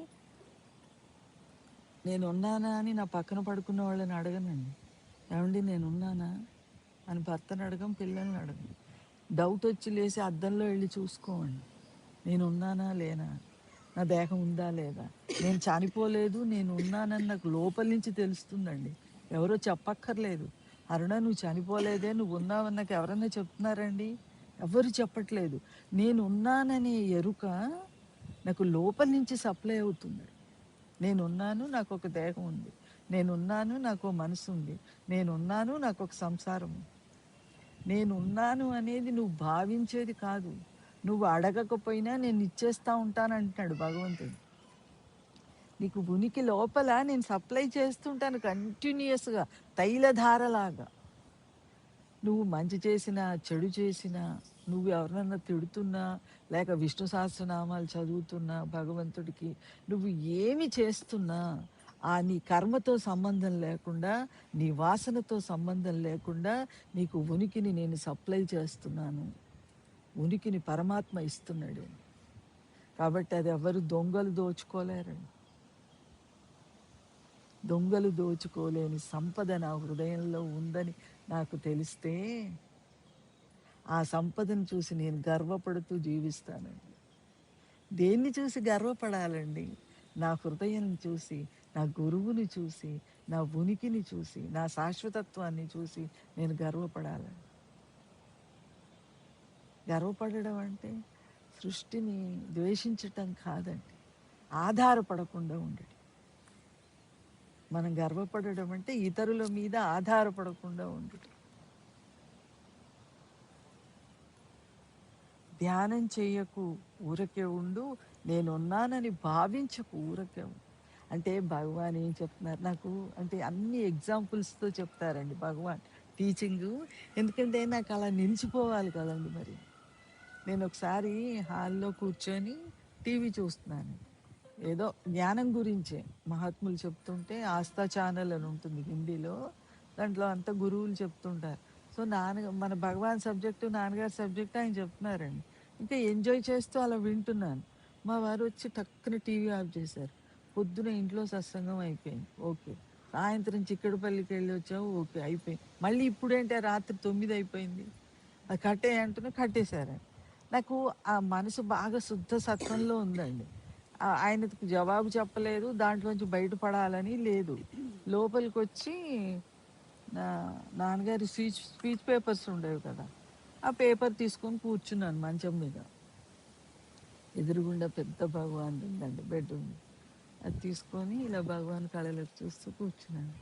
నేను ఉన్నానా అని నా పక్కన పడుకున్న వాళ్ళని అడగనండి. ఏమండి నేను ఉన్నానా అని భర్తను అడగం, పిల్లల్ని అడగం. డౌట్ వచ్చి లేసి అద్దంలో వెళ్ళి చూసుకోండి, నేను ఉన్నానా లేనా, నా దేహం ఉందా లేదా, నేను చనిపోలేదు, నేను ఉన్నానని నాకు లోపల నుంచి తెలుస్తుందండి. ఎవరో చెప్పక్కర్లేదు. అరుణ నువ్వు చనిపోలేదే, నువ్వు ఉన్నావని నాకు ఎవరన్నా చెప్తున్నారండి? ఎవరు చెప్పట్లేదు. నేను ఉన్నాననే ఎరుక నాకు లోపల నుంచి సప్లై అవుతుంది. నేనున్నాను, నాకు ఒక దేహం ఉంది. నేనున్నాను, నాకు మనసు ఉంది. నేనున్నాను, నాకు ఒక సంసారం ఉంది. నేనున్నాను అనేది నువ్వు భావించేది కాదు. నువ్వు అడగకపోయినా నేను ఇచ్చేస్తూ ఉంటానంటున్నాడు భగవంతుడు. నీకు ఉనికి లోపల నేను సప్లై చేస్తుంటాను కంటిన్యూస్గా, తైలధారలాగా. నువ్వు మంచి చేసినా చెడు చేసినా, నువ్వు ఎవరినన్నా తిడుతున్నా లేక విష్ణు సహస్రనామాలు చదువుతున్నా భగవంతుడికి, నువ్వు ఏమి చేస్తున్నా ఆ నీ కర్మతో సంబంధం లేకుండా, నీ వాసనతో సంబంధం లేకుండా నీకు ఉనికిని నేను సప్లై చేస్తున్నాను. ఉనికిని పరమాత్మ ఇస్తున్నాడు. కాబట్టి అది ఎవరు దొంగలు దోచుకోలేరండి. దొంగలు దోచుకోలేని సంపద నా హృదయంలో ఉందని నాకు తెలిస్తే ఆ సంపదను చూసి నేను గర్వపడుతూ జీవిస్తానండి. దేన్ని చూసి గర్వపడాలండి? నా హృదయం చూసి, నా గురువుని చూసి, నా ఉనికిని చూసి, నా శాశ్వతత్వాన్ని చూసి నేను గర్వపడాలండి. గర్వపడడం అంటే సృష్టిని ద్వేషించటం కాదండి, ఆధారపడకుండా ఉండడం. మనం గర్వపడడం అంటే ఇతరుల మీద ఆధారపడకుండా ఉండటం. ధ్యానం చేయకు, ఊరకే ఉండు. నేనున్నానని భావించకు, ఊరకే ఉండు. అంటే భగవాన్ ఏం చెప్తున్నారు నాకు అంటే అన్ని ఎగ్జాంపుల్స్తో చెప్తారండి భగవాన్ టీచింగు. ఎందుకంటే నాకు అలా నిలిచిపోవాలి కదండి. మరి నేను ఒకసారి హాల్లో కూర్చొని టీవీ చూస్తున్నాను. ఏదో జ్ఞానం గురించే మహాత్ములు చెప్తుంటే, ఆస్థా ఛానల్ అని ఉంటుంది హిందీలో, దాంట్లో అంతా గురువులు చెప్తుంటారు. సో మన భగవాన్ సబ్జెక్టు, నాన్నగారి సబ్జెక్టు ఆయన చెప్తున్నారండి. ఇంకా ఎంజాయ్ చేస్తూ అలా వింటున్నాను. మా వారు వచ్చి టక్కున టీవీ ఆఫ్ చేశారు. పొద్దున ఇంట్లో సత్సంగం అయిపోయింది, ఓకే. సాయంత్రం చిక్కడపల్లికి వెళ్ళి వచ్చావు, ఓకే, అయిపోయింది. మళ్ళీ ఇప్పుడేంటే రాత్రి 9 అయిపోయింది, అది కట్టేయంటున్నా, కట్టేశారండి. నాకు ఆ మనసు బాగా శుద్ధ సత్వంలో ఉందండి. ఆయనకు జవాబు చెప్పలేదు, దాంట్లోంచి బయటపడాలని లేదు. లోపలికి వచ్చి నాన్నగారి స్పీచ్ పేపర్స్ ఉండేవి కదా, ఆ పేపర్ తీసుకొని కూర్చున్నాను మంచం మీద. ఎదురుగుండా పెద్ద భగవాన్ ఉందండి, బెడ్ ఉంది. అది తీసుకొని ఇలా భగవాన్ కళలోకి చూస్తూ కూర్చున్నాను.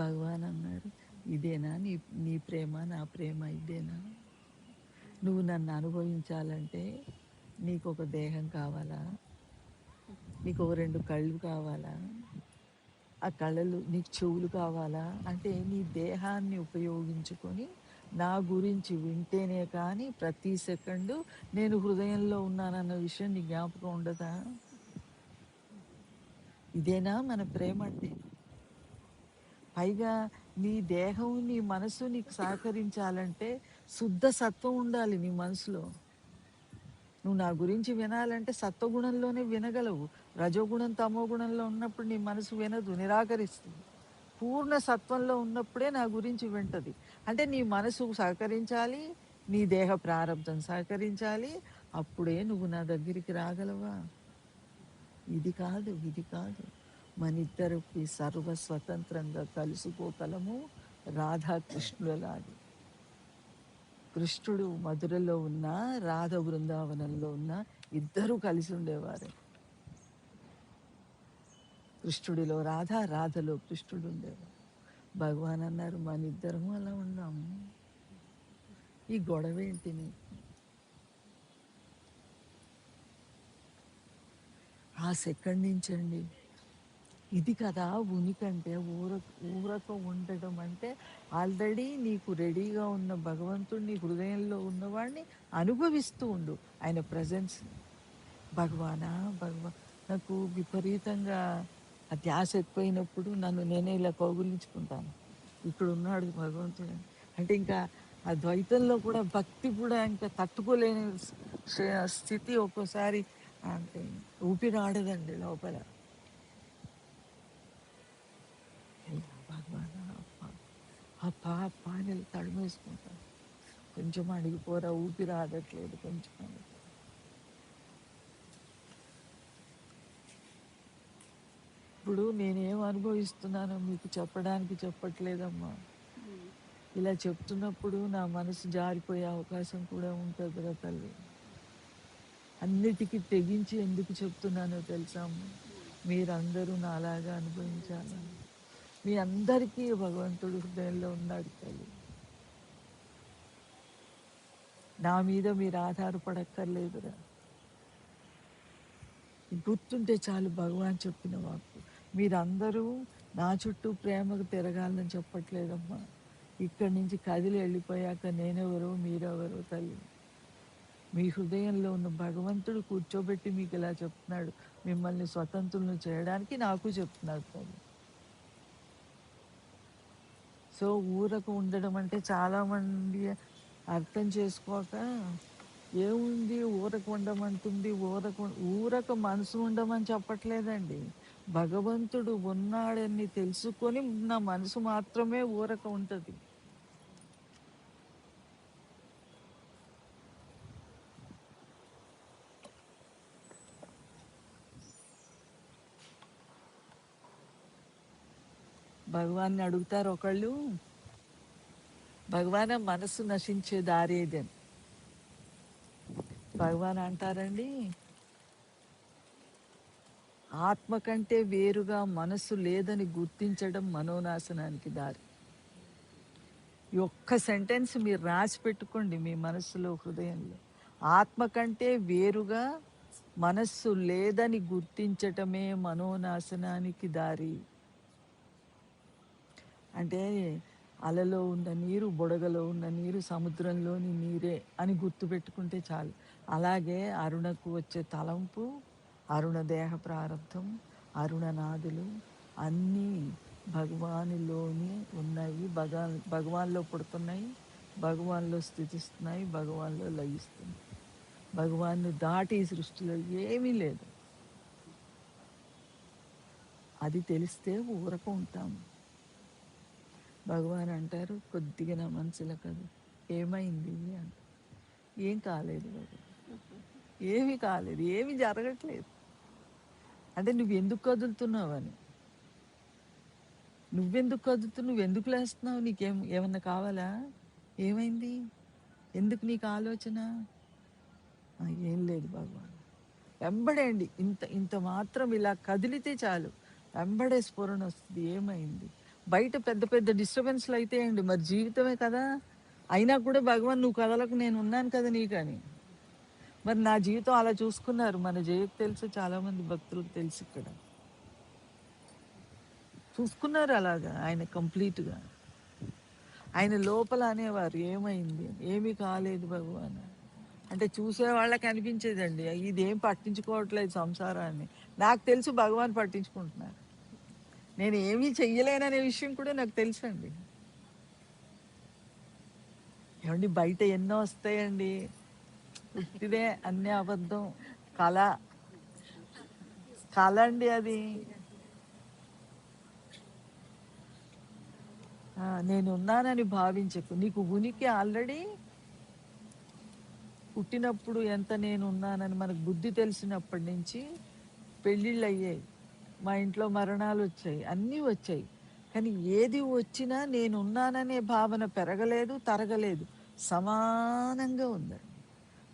భగవాన్ అన్నారు, ఇదేనా నీ నీ ప్రేమ, నా ప్రేమ ఇదేనా? నువ్వు నన్ను అనుభవించాలంటే నీకు ఒక దేహం కావాలా? నీకు ఒక 2 కళ్ళు కావాలా? ఆ కళలు నీకు చెవులు కావాలా? అంటే నీ దేహాన్ని ఉపయోగించుకొని నా గురించి వింటేనే కానీ ప్రతి సెకండు నేను హృదయంలో ఉన్నానన్న విషయం నీ జ్ఞాపకం ఉండదా? ఇదేనా మన ప్రేమ అంటే? పైగా నీ దేహం, నీ మనసు నీకు సహకరించాలంటే శుద్ధ సత్వం ఉండాలి నీ మనసులో. నువ్వు నా గురించి వినాలంటే సత్వగుణంలోనే వినగలవు. రజోగుణం, తమో గుణంలో ఉన్నప్పుడు నీ మనసు వినదు, నిరాకరిస్తుంది. పూర్ణ సత్వంలో ఉన్నప్పుడే నా గురించి వింటది. అంటే నీ మనసు సహకరించాలి, నీ దేహ ప్రారంభం సహకరించాలి, అప్పుడే నువ్వు నా దగ్గరికి రాగలవా? ఇది కాదు, ఇది కాదు. మనిద్దరికి సర్వస్వతంత్రంగా కలుసుకోగలము రాధాకృష్ణులలాగా. కృష్ణుడు మధురలో ఉన్న, రాధ బృందావనంలో ఉన్న, ఇద్దరూ కలిసి ఉండేవారు. కృష్ణుడిలో రాధ, రాధలో కృష్ణుడు ఉండేవారు. భగవాన్ అన్నారు మన ఇద్దరము అలా ఉన్నాము, ఈ గొడవ ఏంటి నీకు? ఆ సెకండ్ నుంచండి ఇది కదా ఉనికంటే ఊరక ఉండడం అంటే ఆల్రెడీ నీకు రెడీగా ఉన్న భగవంతుడు నీ హృదయంలో ఉన్నవాడిని అనుభవిస్తూ ఉండు ఆయన ప్రజెన్స్. భగవానా నాకు విపరీతంగా ఆ ధ్యాస ఎక్కువైనప్పుడు నన్ను నేనే ఇలా కౌగులించుకుంటాను, ఇక్కడ ఉన్నాడు భగవంతుడు అంటే ఇంకా ఆ ద్వైతంలో కూడా భక్తి కూడా ఇంకా తట్టుకోలేని స్థితి ఒక్కోసారి అంటే ఊపిరి ఆడదండి లోపల. భగవాన్ అప్ప అప్ప అని తడిమేసుకుంటాను, కొంచెం అడిగిపోరా ఊపిరి ఆడట్లేదు కొంచెం అని. ఇప్పుడు నేనేం అనుభవిస్తున్నానో మీకు చెప్పడానికి చెప్పట్లేదమ్మా. ఇలా చెప్తున్నప్పుడు నా మనసు జారిపోయే అవకాశం కూడా ఉంటుంది కదా తల్లి. అన్నిటికీ తెగించి ఎందుకు చెప్తున్నానో తెలుసాము, మీరందరూ నాలాగా అనుభవించాలని. మీ అందరికీ భగవంతుడు హృదయంలో ఉన్నాడు తల్లి. నా మీద మీరు ఆధారపడక్కర్లేదురా. గుర్తుంటే చాలు భగవాన్ చెప్పిన వాక్కు. మీరందరూ నా చుట్టూ ప్రేమకు తిరగాలని చెప్పట్లేదమ్మా. ఇక్కడి నుంచి కదిలి వెళ్ళిపోయాక నేనెవరో మీరెవరో తల్లి. మీ హృదయంలో ఉన్న భగవంతుడు కూర్చోబెట్టి మీకు ఇలా చెప్తున్నాడు, మిమ్మల్ని స్వతంత్రులను చేయడానికి నాకు చెప్తున్నాడు తల్లి. సో ఊరకు ఉండడం అంటే చాలామంది అర్థం చేసుకోక ఏముంది ఊరకు ఉండమంటుంది, ఊరక మనసు ఉండమని చెప్పట్లేదండి. భగవంతుడు ఉన్నాడని తెలుసుకొని నా మనసు మాత్రమే ఊరక ఉంటుంది. భగవాన్ని అడుగుతారు ఒకళ్ళు, భగవాన్ మనసు నశించే దారి ఏదని. భగవాన్ అంటారండి, ఆత్మ కంటే వేరుగా మనసు లేదని గుర్తించడం మనోనాశనానికి దారి. ఈ ఒక్క సెంటెన్స్ మీరు రాసి పెట్టుకోండి మీ మనస్సులో హృదయంలో. ఆత్మ కంటే వేరుగా మనస్సు లేదని గుర్తించటమే మనోనాశనానికి దారి. అంటే అలలో ఉన్న నీరు, బుడగలో ఉన్న నీరు సముద్రంలోని నీరే అని గుర్తుపెట్టుకుంటే చాలు. అలాగే అరుణకు వచ్చే తలంపు, అరుణ దేహ ప్రారంధం, అరుణనాదులు అన్నీ భగవానులోని ఉన్నాయి. భగవాన్లో పుడుతున్నాయి, భగవాన్లో స్థితిస్తున్నాయి, భగవాన్లో లయిస్తున్నాయి. భగవాన్ని దాటి ఈ సృష్టిలో ఏమీ లేదు. అది తెలిస్తే ఊరక ఉంటాము. భగవాన్ అంటారు, కొద్దిగా నా మనసులో కాదు ఏమైంది అంట. ఏం కాలేదు బాబు, ఏమీ కాలేదు, ఏమీ జరగట్లేదు. అంటే నువ్వు ఎందుకు కదులుతున్నావని. నువ్వెందుకు కదులుతున్నావు, నువ్వు ఎందుకు లేస్తున్నావు, ఏమన్నా కావాలా, ఏమైంది, ఎందుకు నీకు ఆలోచన? ఏం లేదు భగవాన్. వెంబడే అండి, ఇంత మాత్రం ఇలా కదిలితే చాలు వెంబడే స్ఫురణ వస్తుంది. ఏమైంది, బయట పెద్ద పెద్ద డిస్టర్బెన్స్లు అయితే అండి, మరి జీవితమే కదా. అయినా కూడా భగవాన్ నువ్వు కదలకు, నేను ఉన్నాను కదా నీకని. మరి నా జీవితం అలా చూసుకున్నారు మన జయకు తెలుసు, చాలామంది భక్తులకు తెలుసు, ఇక్కడ చూసుకున్నారు అలాగా ఆయన కంప్లీట్గా. ఆయన లోపల అనేవారు ఏమైంది, ఏమీ కాలేదు భగవాన్ అంటే చూసే వాళ్ళకి అనిపించేదండి ఇదేం పట్టించుకోవట్లేదు సంసారాన్ని. నాకు తెలుసు భగవాన్ పట్టించుకుంటున్నారు, నేను ఏమీ చెయ్యలేననే విషయం కూడా నాకు తెలుసండి. ఏమండి బయట ఎన్నో వస్తాయండి, పుట్టిదే అన్నీ అబద్ధం, కళ కళ అండి అది. నేను ఉన్నానని భావించకు, నీకు ఉనికి ఆల్రెడీ పుట్టినప్పుడు ఎంత నేను ఉన్నానని మనకు బుద్ధి తెలిసినప్పటి నుంచి పెళ్ళిళ్ళు అయ్యాయి, మా ఇంట్లో మరణాలు వచ్చాయి, అన్నీ వచ్చాయి. కానీ ఏది వచ్చినా నేను ఉన్నాననే భావన పెరగలేదు, తరగలేదు, సమానంగా ఉందండి.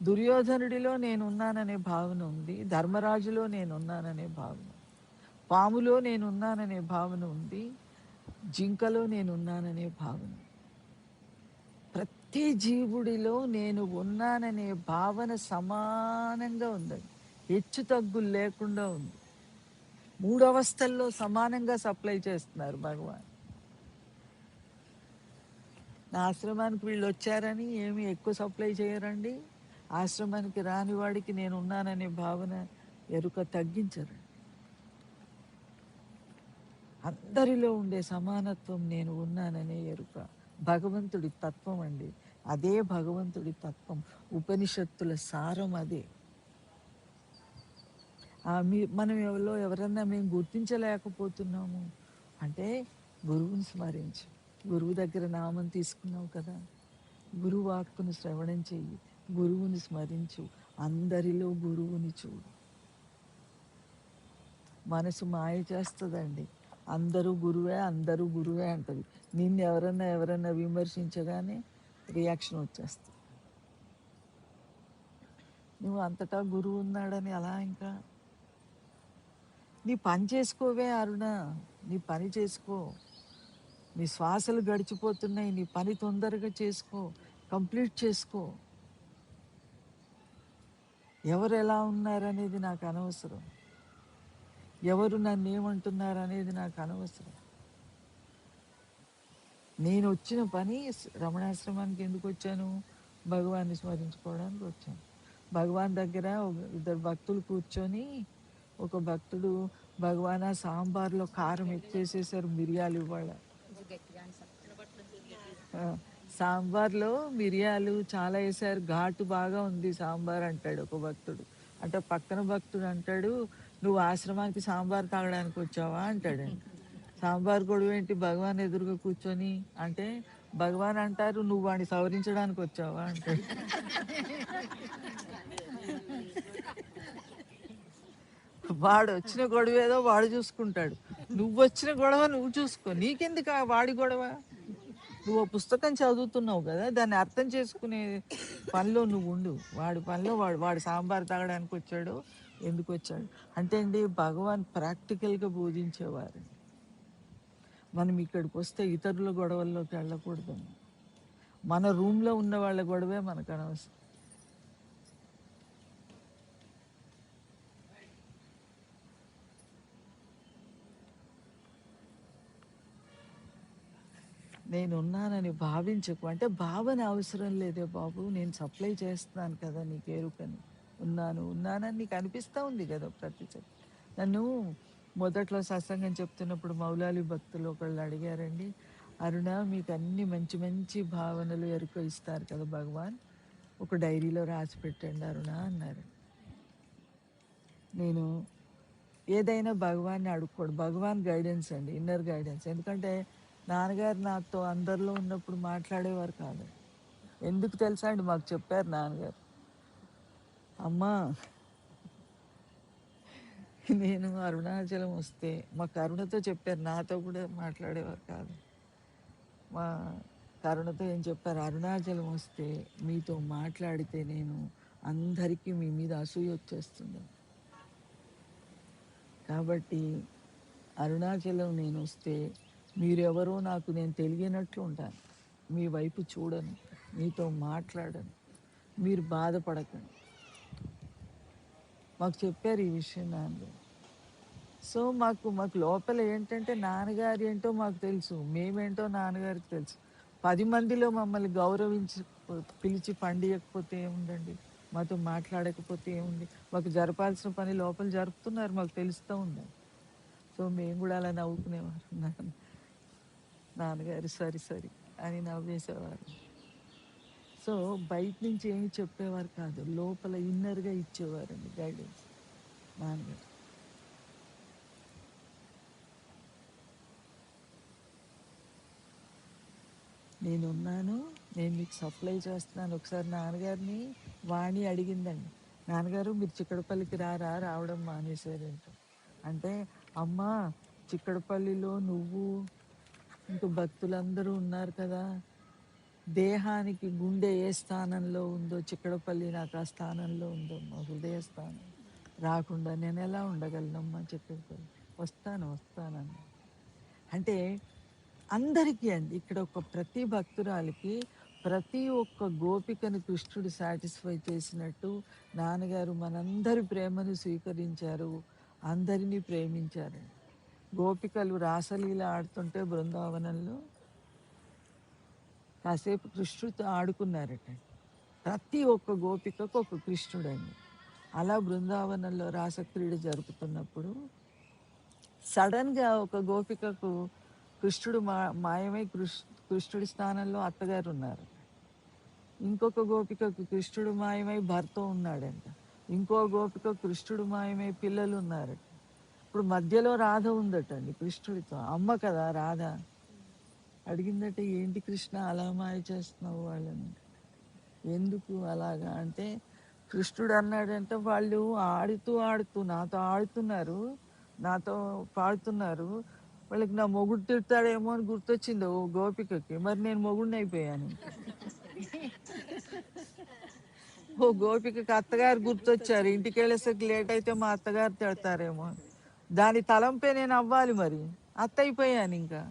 దుర్యోధనుడిలో నేనున్నాననే భావన ఉంది, ధర్మరాజులో నేనున్నాననే భావన. పాములో నేనున్నాననే భావన ఉంది, జింకలో నేనున్నాననే భావన. ప్రతి జీవుడిలో నేను ఉన్నాననే భావన సమానంగా ఉందండి, హెచ్చు తగ్గులు లేకుండా ఉంది. 3 అవస్థల్లో సమానంగా సప్లై చేస్తున్నారు భగవాన్. నా ఆశ్రమానికి వీళ్ళు వచ్చారని ఏమి ఎక్కువ సప్లై చేయరండి. ఆశ్రమానికి రాని వాడికి నేను ఉన్నాననే భావన ఎరుక తగ్గించరు. అందరిలో ఉండే సమానత్వం నేను ఉన్నాననే ఎరుక భగవంతుడి తత్వం అండి. అదే భగవంతుడి తత్వం, ఉపనిషత్తుల సారం అదే. మనం ఎవరన్నా మేము గుర్తించలేకపోతున్నాము అంటే గురువుని స్మరించు. గురువు దగ్గర నామం తీసుకున్నావు కదా, గురువు వాక్కును శ్రవణం చెయ్యి, గురువుని స్మరించు, అందరిలో గురువుని చూడు. మనసు మాయ చేస్తుందండి. అందరూ గురువే అంటది. నిన్ను ఎవరన్నా విమర్శించగానే రియాక్షన్ వచ్చేస్తుంది. నువ్వు అంతటా గురువు ఉన్నాడని అలా ఇంకా నీ పని చేసుకోవే అరుణ, నీ పని చేసుకో. నీ శ్వాసలు గడిచిపోతున్నాయి, నీ పని తొందరగా చేసుకో, కంప్లీట్ చేసుకో. ఎవరు ఎలా ఉన్నారనేది నాకు అనవసరం, ఎవరు నన్ను ఏమంటున్నారు అనేది నాకు అనవసరం. నేను వచ్చిన పని రమణాశ్రమానికి ఎందుకు వచ్చాను? భగవాన్ని స్మరించుకోవడానికి వచ్చాను. భగవాన్ దగ్గర 2 భక్తులు కూర్చొని, ఒక భక్తుడు భగవాన్ సాంబార్లో కారం ఎక్కువేసేసారు, మిరియాలు ఇవ్వాల. సాంబార్లో మిరియాలు చాలా వేసారు, ఘాటు బాగా ఉంది సాంబార్ అంటాడు ఒక భక్తుడు. అంటే పక్కన భక్తుడు అంటాడు, నువ్వు ఆశ్రమానికి సాంబార్ తాగడానికి వచ్చావా అంటాడండి. సాంబార్ గొడవ ఏంటి భగవాన్ ఎదురుగా కూర్చొని అంటే, భగవాన్ అంటారు నువ్వు వాడిని సవరించడానికి వచ్చావా అంటాడు. వాడు వచ్చిన గొడవ ఏదో వాడు చూసుకుంటాడు, నువ్వు వచ్చిన గొడవ నువ్వు చూసుకో, నీకెందుకు వాడి గొడవ? నువ్వు పుస్తకం చదువుతున్నావు కదా, దాన్ని అర్థం చేసుకునే పనిలో నువ్వు ఉండు. వాడి పనిలో వాడు సాంబార్ తాగడానికి వచ్చాడు, ఎందుకు వచ్చాడు అంటే అండి, భగవాన్ ప్రాక్టికల్గా బోధించేవారు. మనం ఇక్కడికి వస్తే ఇతరుల గొడవల్లోకి వెళ్ళకూడదు. మన రూమ్లో ఉన్న వాళ్ళ గొడవే మనకు అనవసరం. నేనున్నానని భావించకు అంటే, భావన అవసరం లేదే బాబు, నేను సప్లై చేస్తున్నాను కదా నీకు ఎరుకని. ఉన్నానని నీకు అనిపిస్తూ ఉంది కదా ప్రతి నన్ను మొదట్లో సత్సంగం చెప్తున్నప్పుడు మౌలాలి భక్తులు ఒకళ్ళు అడిగారండి, అరుణ మీకు అన్ని మంచి మంచి భావనలు ఎరుక ఇస్తారు కదా భగవాన్, ఒక డైరీలో రాసి పెట్టండి అరుణ అన్నారు. నేను ఏదైనా భగవాన్ని అడుక్కోడు, భగవాన్ గైడెన్స్ అండి, ఇన్నర్ గైడెన్స్. ఎందుకంటే నాన్నగారు నాతో అందరిలో ఉన్నప్పుడు మాట్లాడేవారు కాదు. ఎందుకు తెలుసా అండి, మాకు చెప్పారు నాన్నగారు, అమ్మా నేను అరుణాచలం వస్తే, మా కరుణతో చెప్పారు, నాతో కూడా మాట్లాడేవారు కాదు. మా కరుణతో ఏం చెప్పారు, అరుణాచలం వస్తే మీతో మాట్లాడితే నేను అందరికీ మీ మీద అసూయ వచ్చేస్తుంది, కాబట్టి అరుణాచలం నేను వస్తే మీరెవరో నాకు నేను తెలియనట్లు ఉంటాను, మీ వైపు చూడను, మీతో మాట్లాడను, మీరు బాధపడకండి. మాకు చెప్పారు ఈ విషయం నాన్నగారు. సో మాకు లోపల ఏంటంటే నాన్నగారు ఏంటో మాకు తెలుసు, మేమేంటో నాన్నగారికి తెలుసు. 10 మందిలో మమ్మల్ని గౌరవించి పిలిచి పండియకపోతే ఏముందండి, మాతో మాట్లాడకపోతే ఏముంది, మాకు జరపాల్సిన పని లోపల జరుపుతున్నారు, మాకు తెలుస్తూ ఉంది. సో మేము కూడా అలా నవ్వుకునేవారు, నాన్నగారు సరి అని నవ్వేసేవారు. సో బయట నుంచి ఏమి చెప్పేవారు కాదు, లోపల ఇన్నర్గా ఇచ్చేవారండి గైడెన్స్ నాన్నగారు. నేనున్నాను, నేను మీకు సప్లై చేస్తున్నాను. ఒకసారి నాన్నగారిని వాణి అడిగిందండి, నాన్నగారు మీరు చిక్కడపల్లికి రావడం మానేశారంట అంటే, అమ్మ చిక్కడపల్లిలో నువ్వు ఇంకో భక్తులందరూ ఉన్నారు కదా, దేహానికి గుండె ఏ స్థానంలో ఉందో చిక్కడపల్లి నాకు ఆ స్థానంలో ఉందమ్మా, హృదయ స్థానం. రాకుండా నేను ఎలా ఉండగలనమ్మా చిక్కడపల్లి? వస్తానండి. అంటే అందరికీ అండి, ఇక్కడ ఒక ప్రతి భక్తురాలికి ప్రతి ఒక్క గోపికని కృష్ణుడు సాటిస్ఫై చేసినట్టు నాన్నగారు మనందరి ప్రేమను స్వీకరించారు, అందరినీ ప్రేమించారండి. గోపికలు రాసలీల ఆడుతుంటే బృందావనంలో కాసేపు కృష్ణుడితో ఆడుకున్నారట. ప్రతి ఒక్క గోపికకు ఒక కృష్ణుడండి. అలా బృందావనంలో రాసక్రీడ జరుపుతున్నప్పుడు సడన్గా ఒక గోపికకు కృష్ణుడు మాయమై కృష్ణుడి స్థానంలో అత్తగారు ఉన్నారు. ఇంకొక గోపికకు కృష్ణుడు మాయమై భర్త ఉన్నాడంట. ఇంకో గోపిక కృష్ణుడు మాయమై పిల్లలు ఉన్నారట. ఇప్పుడు మధ్యలో రాధ ఉందటండి కృష్ణుడితో. అమ్మ కదా రాధ. అడిగిందట, ఏంటి కృష్ణ అలా మాయ చేస్తున్నావు వాళ్ళని, ఎందుకు అలాగా అంటే కృష్ణుడు అన్నాడంటే, వాళ్ళు ఆడుతూ నాతో ఆడుతున్నారు, నాతో పాడుతున్నారు, వాళ్ళకి నా మొగుడు తిడతాడేమో అని గుర్తొచ్చింది ఓ గోపికకి. మరి నేను మొగుడిని అయిపోయాను. ఓ గోపికకి అత్తగారు గుర్తొచ్చారు. ఇంటికి వెళ్ళేసరికి లేట్ అయితే మా అత్తగారు తిడతారేమో, దాని తలంపే నేను అవ్వాలి, మరి అత్త అయిపోయాను ఇంకా.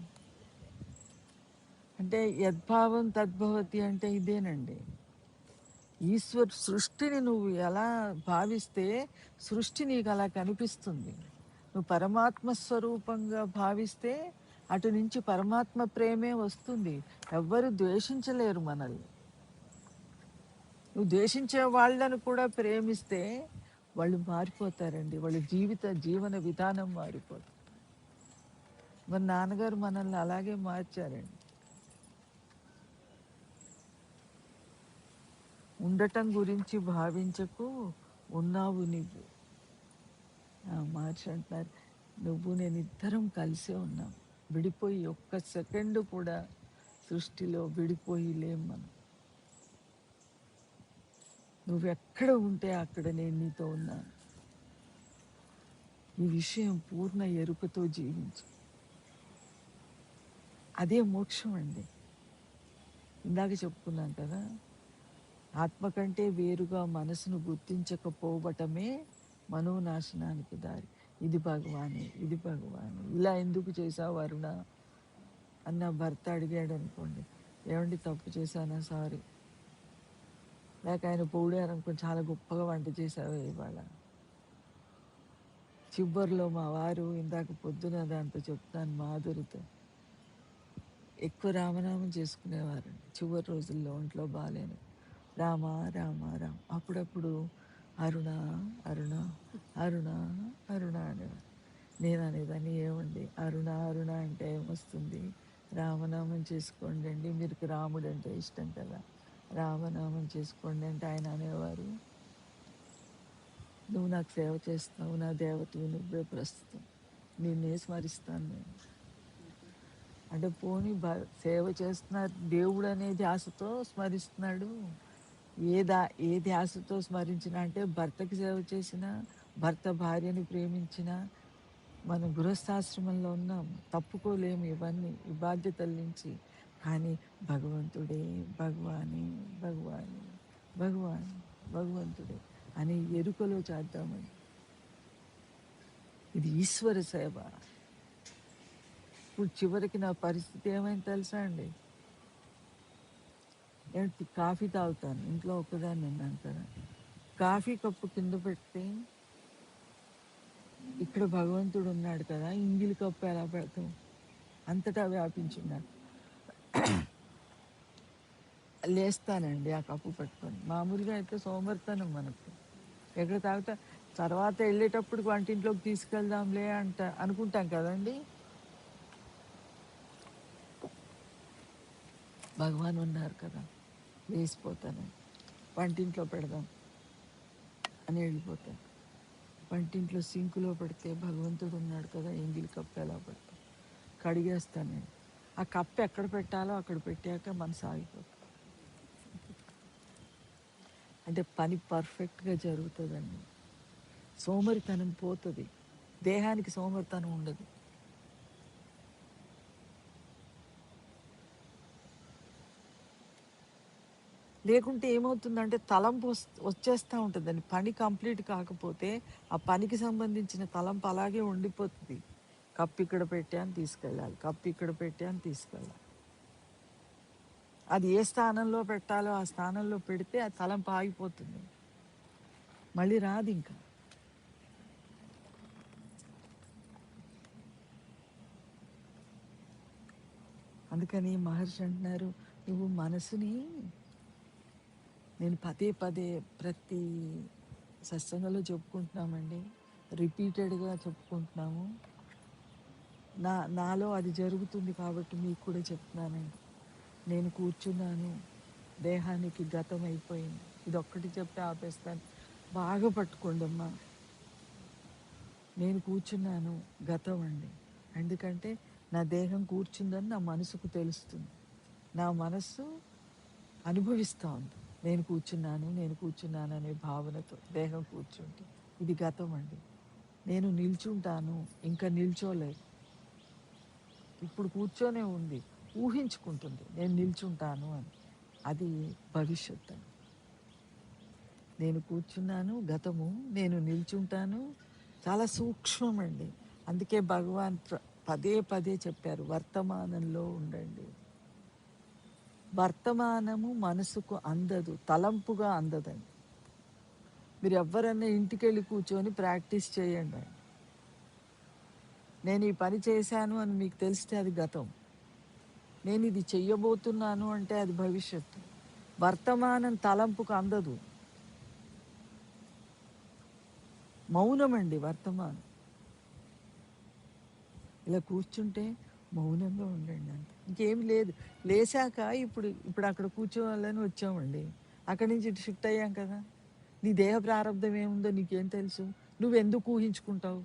అంటే యద్భావం తద్భవతి అంటే ఇదేనండి. సృష్టిని నువ్వు ఎలా భావిస్తే సృష్టి నీకు అలా కనిపిస్తుంది. నువ్వు పరమాత్మ స్వరూపంగా భావిస్తే అటు నుంచి పరమాత్మ ప్రేమే వస్తుంది. ఎవ్వరు ద్వేషించలేరు మనల్ని. నువ్వు ద్వేషించే వాళ్ళను కూడా ప్రేమిస్తే వాళ్ళు మారిపోతారండి. వాళ్ళ జీవన విధానం మారిపోతుంది. మరి నాన్నగారు మనల్ని అలాగే మార్చారండి. ఉండటం గురించి భావించకు, ఉన్నావు నువ్వు. మహర్షి అంటున్నారు, నువ్వు నేను ఇద్దరం కలిసే ఉన్నాం. విడిపోయి ఒక్క సెకండ్ కూడా సృష్టిలో విడిపోయి లేం మనం. నువ్వెక్కడ ఉంటే అక్కడ నేను నీతో ఉన్నాను. ఈ విషయం పూర్ణ ఎరుకతో జీవించు. అదే మోక్షం అండి. ఇందాక చెప్పుకున్నాం కదా, ఆత్మ కంటే వేరుగా మనసును గుర్తించకపోవటమే మనోనాశనానికి దారి. ఇది భగవానే, ఇది భగవానే, ఇలా ఎందుకు చేసావు అరుణ అన్న భర్త అడిగాడు అనుకోండి, ఏమండి తప్పు చేశానా, సారీ. లేక ఆయన పొగిడారు అనుకో, చాలా గొప్పగా వంట చేసావే ఇవాళ. చివరిలో మా వారు ఇందాక పొద్దున దాంతో చెప్తాను, మాధురితో ఎక్కువ రామనామం చేసుకునేవారండి చివరి రోజుల్లో. ఒంట్లో బాగాలేను, రామ రామ రామ, అప్పుడప్పుడు అరుణ అరుణ అరుణ అరుణ అనేవారు. నేను అనేదాన్ని, ఏమండి అరుణ అరుణ అంటే ఏమొస్తుంది, రామనామం చేసుకోండి అండి, మీకు రాముడు అంటే ఇష్టం కదా, రామనామం చేసుకోండి అంటే ఆయన అనేవారు, నువ్వు నాకు సేవ చేస్తావు, నా దేవతవి నువ్వే ప్రస్తుతం, నిన్నే స్మరిస్తాను నేను అంటే. పోనీ సేవ చేస్తున్నారు, దేవుడు అనే ధ్యాసతో స్మరిస్తున్నాడు. ఏ ధ్యాసతో స్మరించిన అంటే, భర్తకి సేవ చేసిన, భర్త భార్యని ప్రేమించిన, మనం గృహస్థాశ్రమంలో ఉన్నాం, తప్పుకోలేము ఇవన్నీ, ఈ బాధ్యతల నుంచి. కానీ భగవంతుడే, భగవానే, భగవానే, భగవాన్, భగవంతుడే అని ఎరుకలో చేద్దామని. ఇది ఈశ్వర సేవ. ఇప్పుడు చివరికి నా పరిస్థితి ఏమైంది తెలుసా అండి, నేను కాఫీ తాగుతాను, ఇంట్లో ఒక్కదాన్ని ఉన్నాను కదా, కాఫీ కప్పు కింద పెడితే ఇక్కడ భగవంతుడు ఉన్నాడు కదా, ఇంగిలి కప్పు ఎలా పెడతాం, అంతటా వ్యాపించున్నాడు. లేస్తానండి ఆ కప్పు పట్టుకొని. మామూలుగా అయితే సోమర్తనం మనకు, ఎక్కడ తాగుతా, తర్వాత వెళ్ళేటప్పుడు వంటింట్లోకి తీసుకెళ్దాంలే అనుకుంటాం కదండి. భగవాన్ ఉన్నారు కదా, వేసిపోతానండి, వంటింట్లో పెడదాం అని వెళ్ళిపోతాను. వంటింట్లో సింకులో పెడితే భగవంతుడు ఉన్నాడు కదా, ఎంగిలి కప్పు ఎలా పెడతాం, కడిగేస్తానండి. ఆ కప్పు ఎక్కడ పెట్టాలో అక్కడ పెట్టాక మనసు ఆగిపోతుంది. అంటే పని పర్ఫెక్ట్గా జరుగుతుందండి. సోమరితనం పోతుంది, దేహానికి సోమరితనం ఉండదు. లేకుంటే ఏమవుతుందంటే తలంపు వచ్చేస్తూ ఉంటుందండి. పని కంప్లీట్ కాకపోతే ఆ పనికి సంబంధించిన తలంపు అలాగే ఉండిపోతుంది. కప్పు ఇక్కడ పెట్టాను తీసుకెళ్ళాలి, కప్పు ఇక్కడ పెట్టాను తీసుకెళ్ళాలి. అది ఏ స్థానంలో పెట్టాలో ఆ స్థానంలో పెడితే ఆ తలంపు ఆగిపోతుంది, మళ్ళీ రాదు ఇంకా. అందుకని మహర్షి అంటున్నారు, నువ్వు మనసుని, నేను పదే పదే ప్రతి సత్సంగంలో చెప్పుకుంటున్నామండి, రిపీటెడ్గా చెప్పుకుంటున్నాము. నాలో అది జరుగుతుంది కాబట్టి మీకు కూడా చెప్తున్నానండి. నేను కూర్చున్నాను, దేహానికి గతం అయిపోయింది. ఇది ఒక్కటి చెప్తే ఆపేస్తాను, బాగా పట్టుకోండి అమ్మా. నేను కూర్చున్నాను గతం అండి, ఎందుకంటే నా దేహం కూర్చుందని నా మనసుకు తెలుస్తుంది. నా మనస్సు అనుభవిస్తూ ఉంది, నేను కూర్చున్నాను అనే భావనతో దేహం కూర్చుంటే ఇది గతం అండి. నేను నిల్చుంటాను, ఇంకా నిల్చోలేదు, ఇప్పుడు కూర్చొనే ఉంది, ఊహించుకుంటుంది నేను నిల్చుంటాను అని, అది భవిష్యత్తు అని. నేను కూర్చున్నాను గతము, నేను నిల్చుంటాను చాలా సూక్ష్మం అండి. అందుకే భగవాన్ పదే పదే చెప్పారు, వర్తమానంలో ఉండండి. వర్తమానము మనసుకు అందదు, తలంపుగా అందదండి. మీరు ఎవరన్నా ఇంటికి వెళ్ళి కూర్చొని ప్రాక్టీస్ చేయండి. నేను ఈ పని చేశాను అని మీకు తెలిస్తే అది గతం, నేను ఇది చెయ్యబోతున్నాను అంటే అది భవిష్యత్తు. వర్తమానం తలంపుకు అందదు, మౌనం అండి వర్తమానం. ఇలా కూర్చుంటే మౌనంగా ఉండండి అంతే, ఇంకేం లేదు. లేచాక ఇప్పుడు అక్కడ కూర్చోవాలని వచ్చామండి, అక్కడి నుంచి ఇటు షిఫ్ట్ అయ్యాం కదా. నీ దేహ ప్రారంధం ఏముందో నీకేం తెలుసు, నువ్వెందుకు ఊహించుకుంటావు?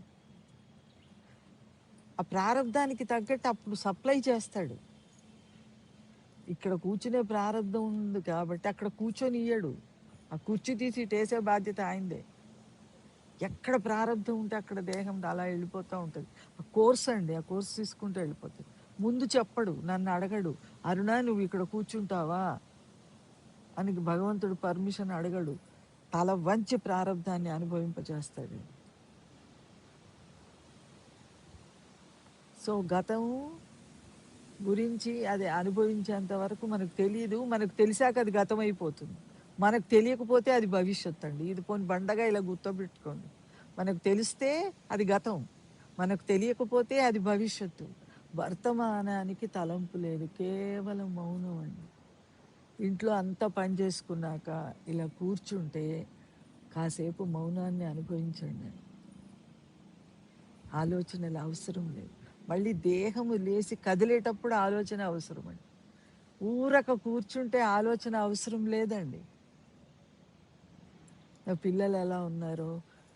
ఆ ప్రారంధానికి తగ్గట్టు అప్పుడు సప్లై చేస్తాడు. ఇక్కడ కూర్చునే ప్రారంధం ఉంది కాబట్టి అక్కడ కూర్చొని ఇయ్యడు, ఆ కుర్చీ తీసి ఇటేసే బాధ్యత ఆయనదే. ఎక్కడ ప్రారంధం ఉంటే అక్కడ దేహం అలా వెళ్ళిపోతూ ఉంటుంది. ఆ కోర్స్ అండి, ఆ కోర్స్ తీసుకుంటూ వెళ్ళిపోతుంది. ముందు చెప్పడు, నన్ను అడగడు, అరుణా నువ్వు ఇక్కడ కూర్చుంటావా అని భగవంతుడు పర్మిషన్ అడగడు, తల వంచి ప్రారంధాన్ని అనుభవింపజేస్తాడు. సో గతం గురించి అది అనుభవించేంత వరకు మనకు తెలియదు, మనకు తెలిసాక అది గతం అయిపోతుంది. మనకు తెలియకపోతే అది భవిష్యత్తు అండి. ఇది పోని బండగా ఇలా గుర్తుపెట్టుకోండి, మనకు తెలిస్తే అది గతం, మనకు తెలియకపోతే అది భవిష్యత్తు. వర్తమానానికి తలంపు లేదు, కేవలం మౌనం అండి. ఇంట్లో అంతా పని చేసుకున్నాక ఇలా కూర్చుంటే కాసేపు మౌనాన్ని అనుభవించండి. ఆలోచనలు అవసరం లేదు. మళ్ళీ దేహము లేచి కదిలేటప్పుడు ఆలోచన అవసరం అండి. ఊరక కూర్చుంటే ఆలోచన అవసరం లేదండి. నా పిల్లలు ఎలా ఉన్నారో,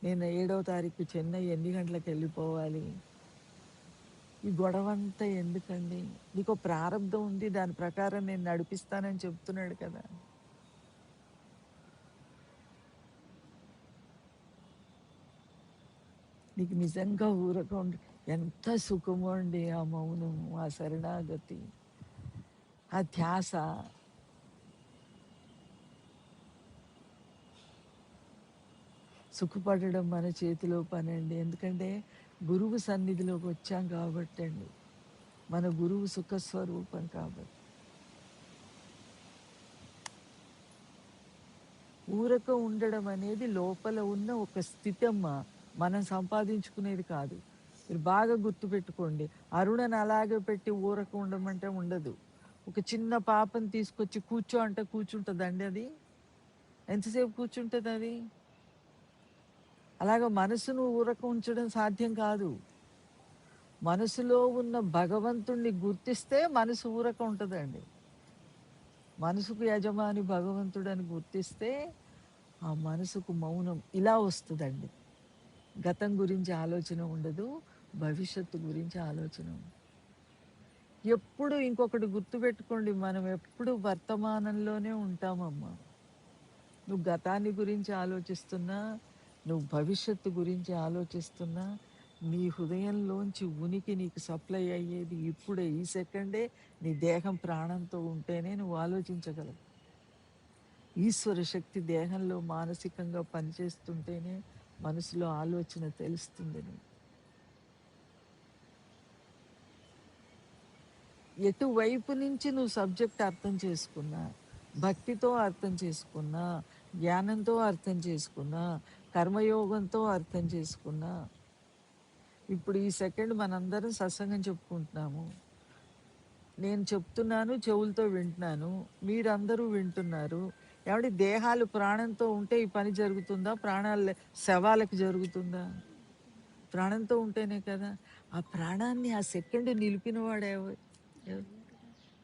నేను 7వ తారీఖు చెన్నై ఎన్ని గంటలకు వెళ్ళిపోవాలి, ఈ గొడవ అంతా ఎందుకండి? నీకు ప్రారంధం ఉంది, దాని ప్రకారం నేను నడిపిస్తానని చెప్తున్నాడు కదా. నీకు నిజంగా ఊరక ఉండి ఎంత సుఖమో అండి ఆ మౌనము, ఆ శరణాగతి, ఆ ధ్యాస. సుఖపడడం మన చేతిలో పని అండి, ఎందుకంటే గురువు సన్నిధిలోకి వచ్చాం కాబట్టి అండి, మన గురువు సుఖస్వరూపం కాబట్టి. ఊరక ఉండడం అనేది లోపల ఉన్న ఒక స్థితి అమ్మ, మనం సంపాదించుకునేది కాదు. మీరు బాగా గుర్తుపెట్టుకోండి, అరుణని అలాగే పెట్టి ఊరక ఉండమంటే ఉండదు. ఒక చిన్న పాపని తీసుకొచ్చి కూర్చో అంటే కూర్చుంటుందండి అది? ఎంతసేపు కూర్చుంటుంది అది? అలాగ మనసును ఊరక ఉంచడం సాధ్యం కాదు. మనసులో ఉన్న భగవంతుణ్ణి గుర్తిస్తే మనసు ఊరక ఉంటుందండి. మనసుకు యజమాని భగవంతుడని గుర్తిస్తే ఆ మనసుకు మౌనం ఇలా వస్తుందండి. గతం గురించి ఆలోచన ఉండదు, భవిష్యత్తు గురించి ఆలోచన ఉండదు. ఎప్పుడు ఇంకొకటి గుర్తుపెట్టుకోండి, మనం ఎప్పుడు వర్తమానంలోనే ఉంటామమ్మా. నువ్వు గతాన్ని గురించి ఆలోచిస్తున్నా, నువ్వు భవిష్యత్తు గురించి ఆలోచిస్తున్నా, నీ హృదయంలోంచి ఉనికి నీకు సప్లై అయ్యేది ఇప్పుడే, ఈ సెకండే. నీ దేహం ప్రాణంతో ఉంటేనే నువ్వు ఆలోచించగలవు. ఈశ్వర శక్తి దేహంలో మానసికంగా పనిచేస్తుంటేనే మనసులో ఆలోచన తెలుస్తుంది. ఎటువైపు నుంచి నువ్వు సబ్జెక్ట్ అర్థం చేసుకున్నా, భక్తితో అర్థం చేసుకున్నా, జ్ఞానంతో అర్థం చేసుకున్నా, కర్మయోగంతో అర్థం చేసుకున్నా, ఇప్పుడు ఈ సెకండ్ మనందరం సత్సంగం చెప్పుకుంటున్నాము. నేను చెప్తున్నాను, చెవులతో వింటున్నాను, మీరందరూ వింటున్నారు. ఏమంటే దేహాలు ప్రాణంతో ఉంటే ఈ పని జరుగుతుందా? ప్రాణాలు శవాలకు జరుగుతుందా? ప్రాణంతో ఉంటేనే కదా. ఆ ప్రాణాన్ని ఆ సెకండ్ నిలిపినవాడు ఎవరు?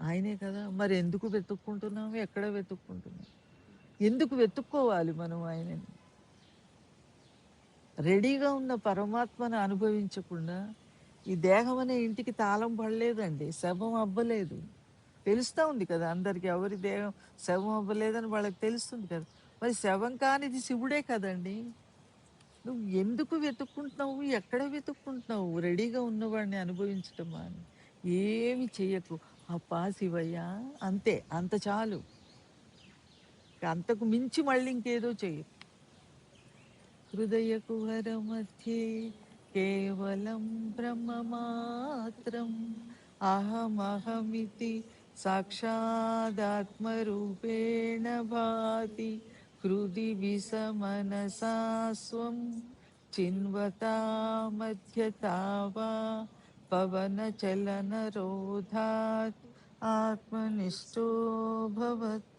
ఆయనే కదా. మరి ఎందుకు వెతుక్కుంటున్నాము? ఎక్కడ వెతుక్కుంటున్నాం? ఎందుకు వెతుక్కోవాలి మనం ఆయనని? రెడీగా ఉన్న పరమాత్మను అనుభవించకుండా ఈ దేహం అనే ఇంటికి తాళం పడలేదండి, శవం అవ్వలేదు. తెలుస్తూ ఉంది కదా అందరికి, ఎవరి దేహం శవం అవ్వలేదని వాళ్ళకి తెలుస్తుంది కదా. మరి శవం కానిది శివుడే కదండి. నువ్వు ఎందుకు వెతుక్కుంటున్నావు? ఎక్కడ వెతుక్కుంటున్నావు? రెడీగా ఉన్నవాడిని అనుభవించటమా అని. ఏమి చెయ్యకు. అప్పా శివయ్య, అంతే, అంత చాలు. అంతకు మించి మళ్ళీ ఇంకేదో చెయ్యకు. హృదయ కుహర మధ్యే కేవలం బ్రహ్మమాత్రం అహమహమితి సాక్షాదాత్మరూపేణ భాతి హృది విసమనసా స్వం చిన్వతా మధ్యతావా పవన చలన రోధాత్ ఆత్మనిష్టో భవత్.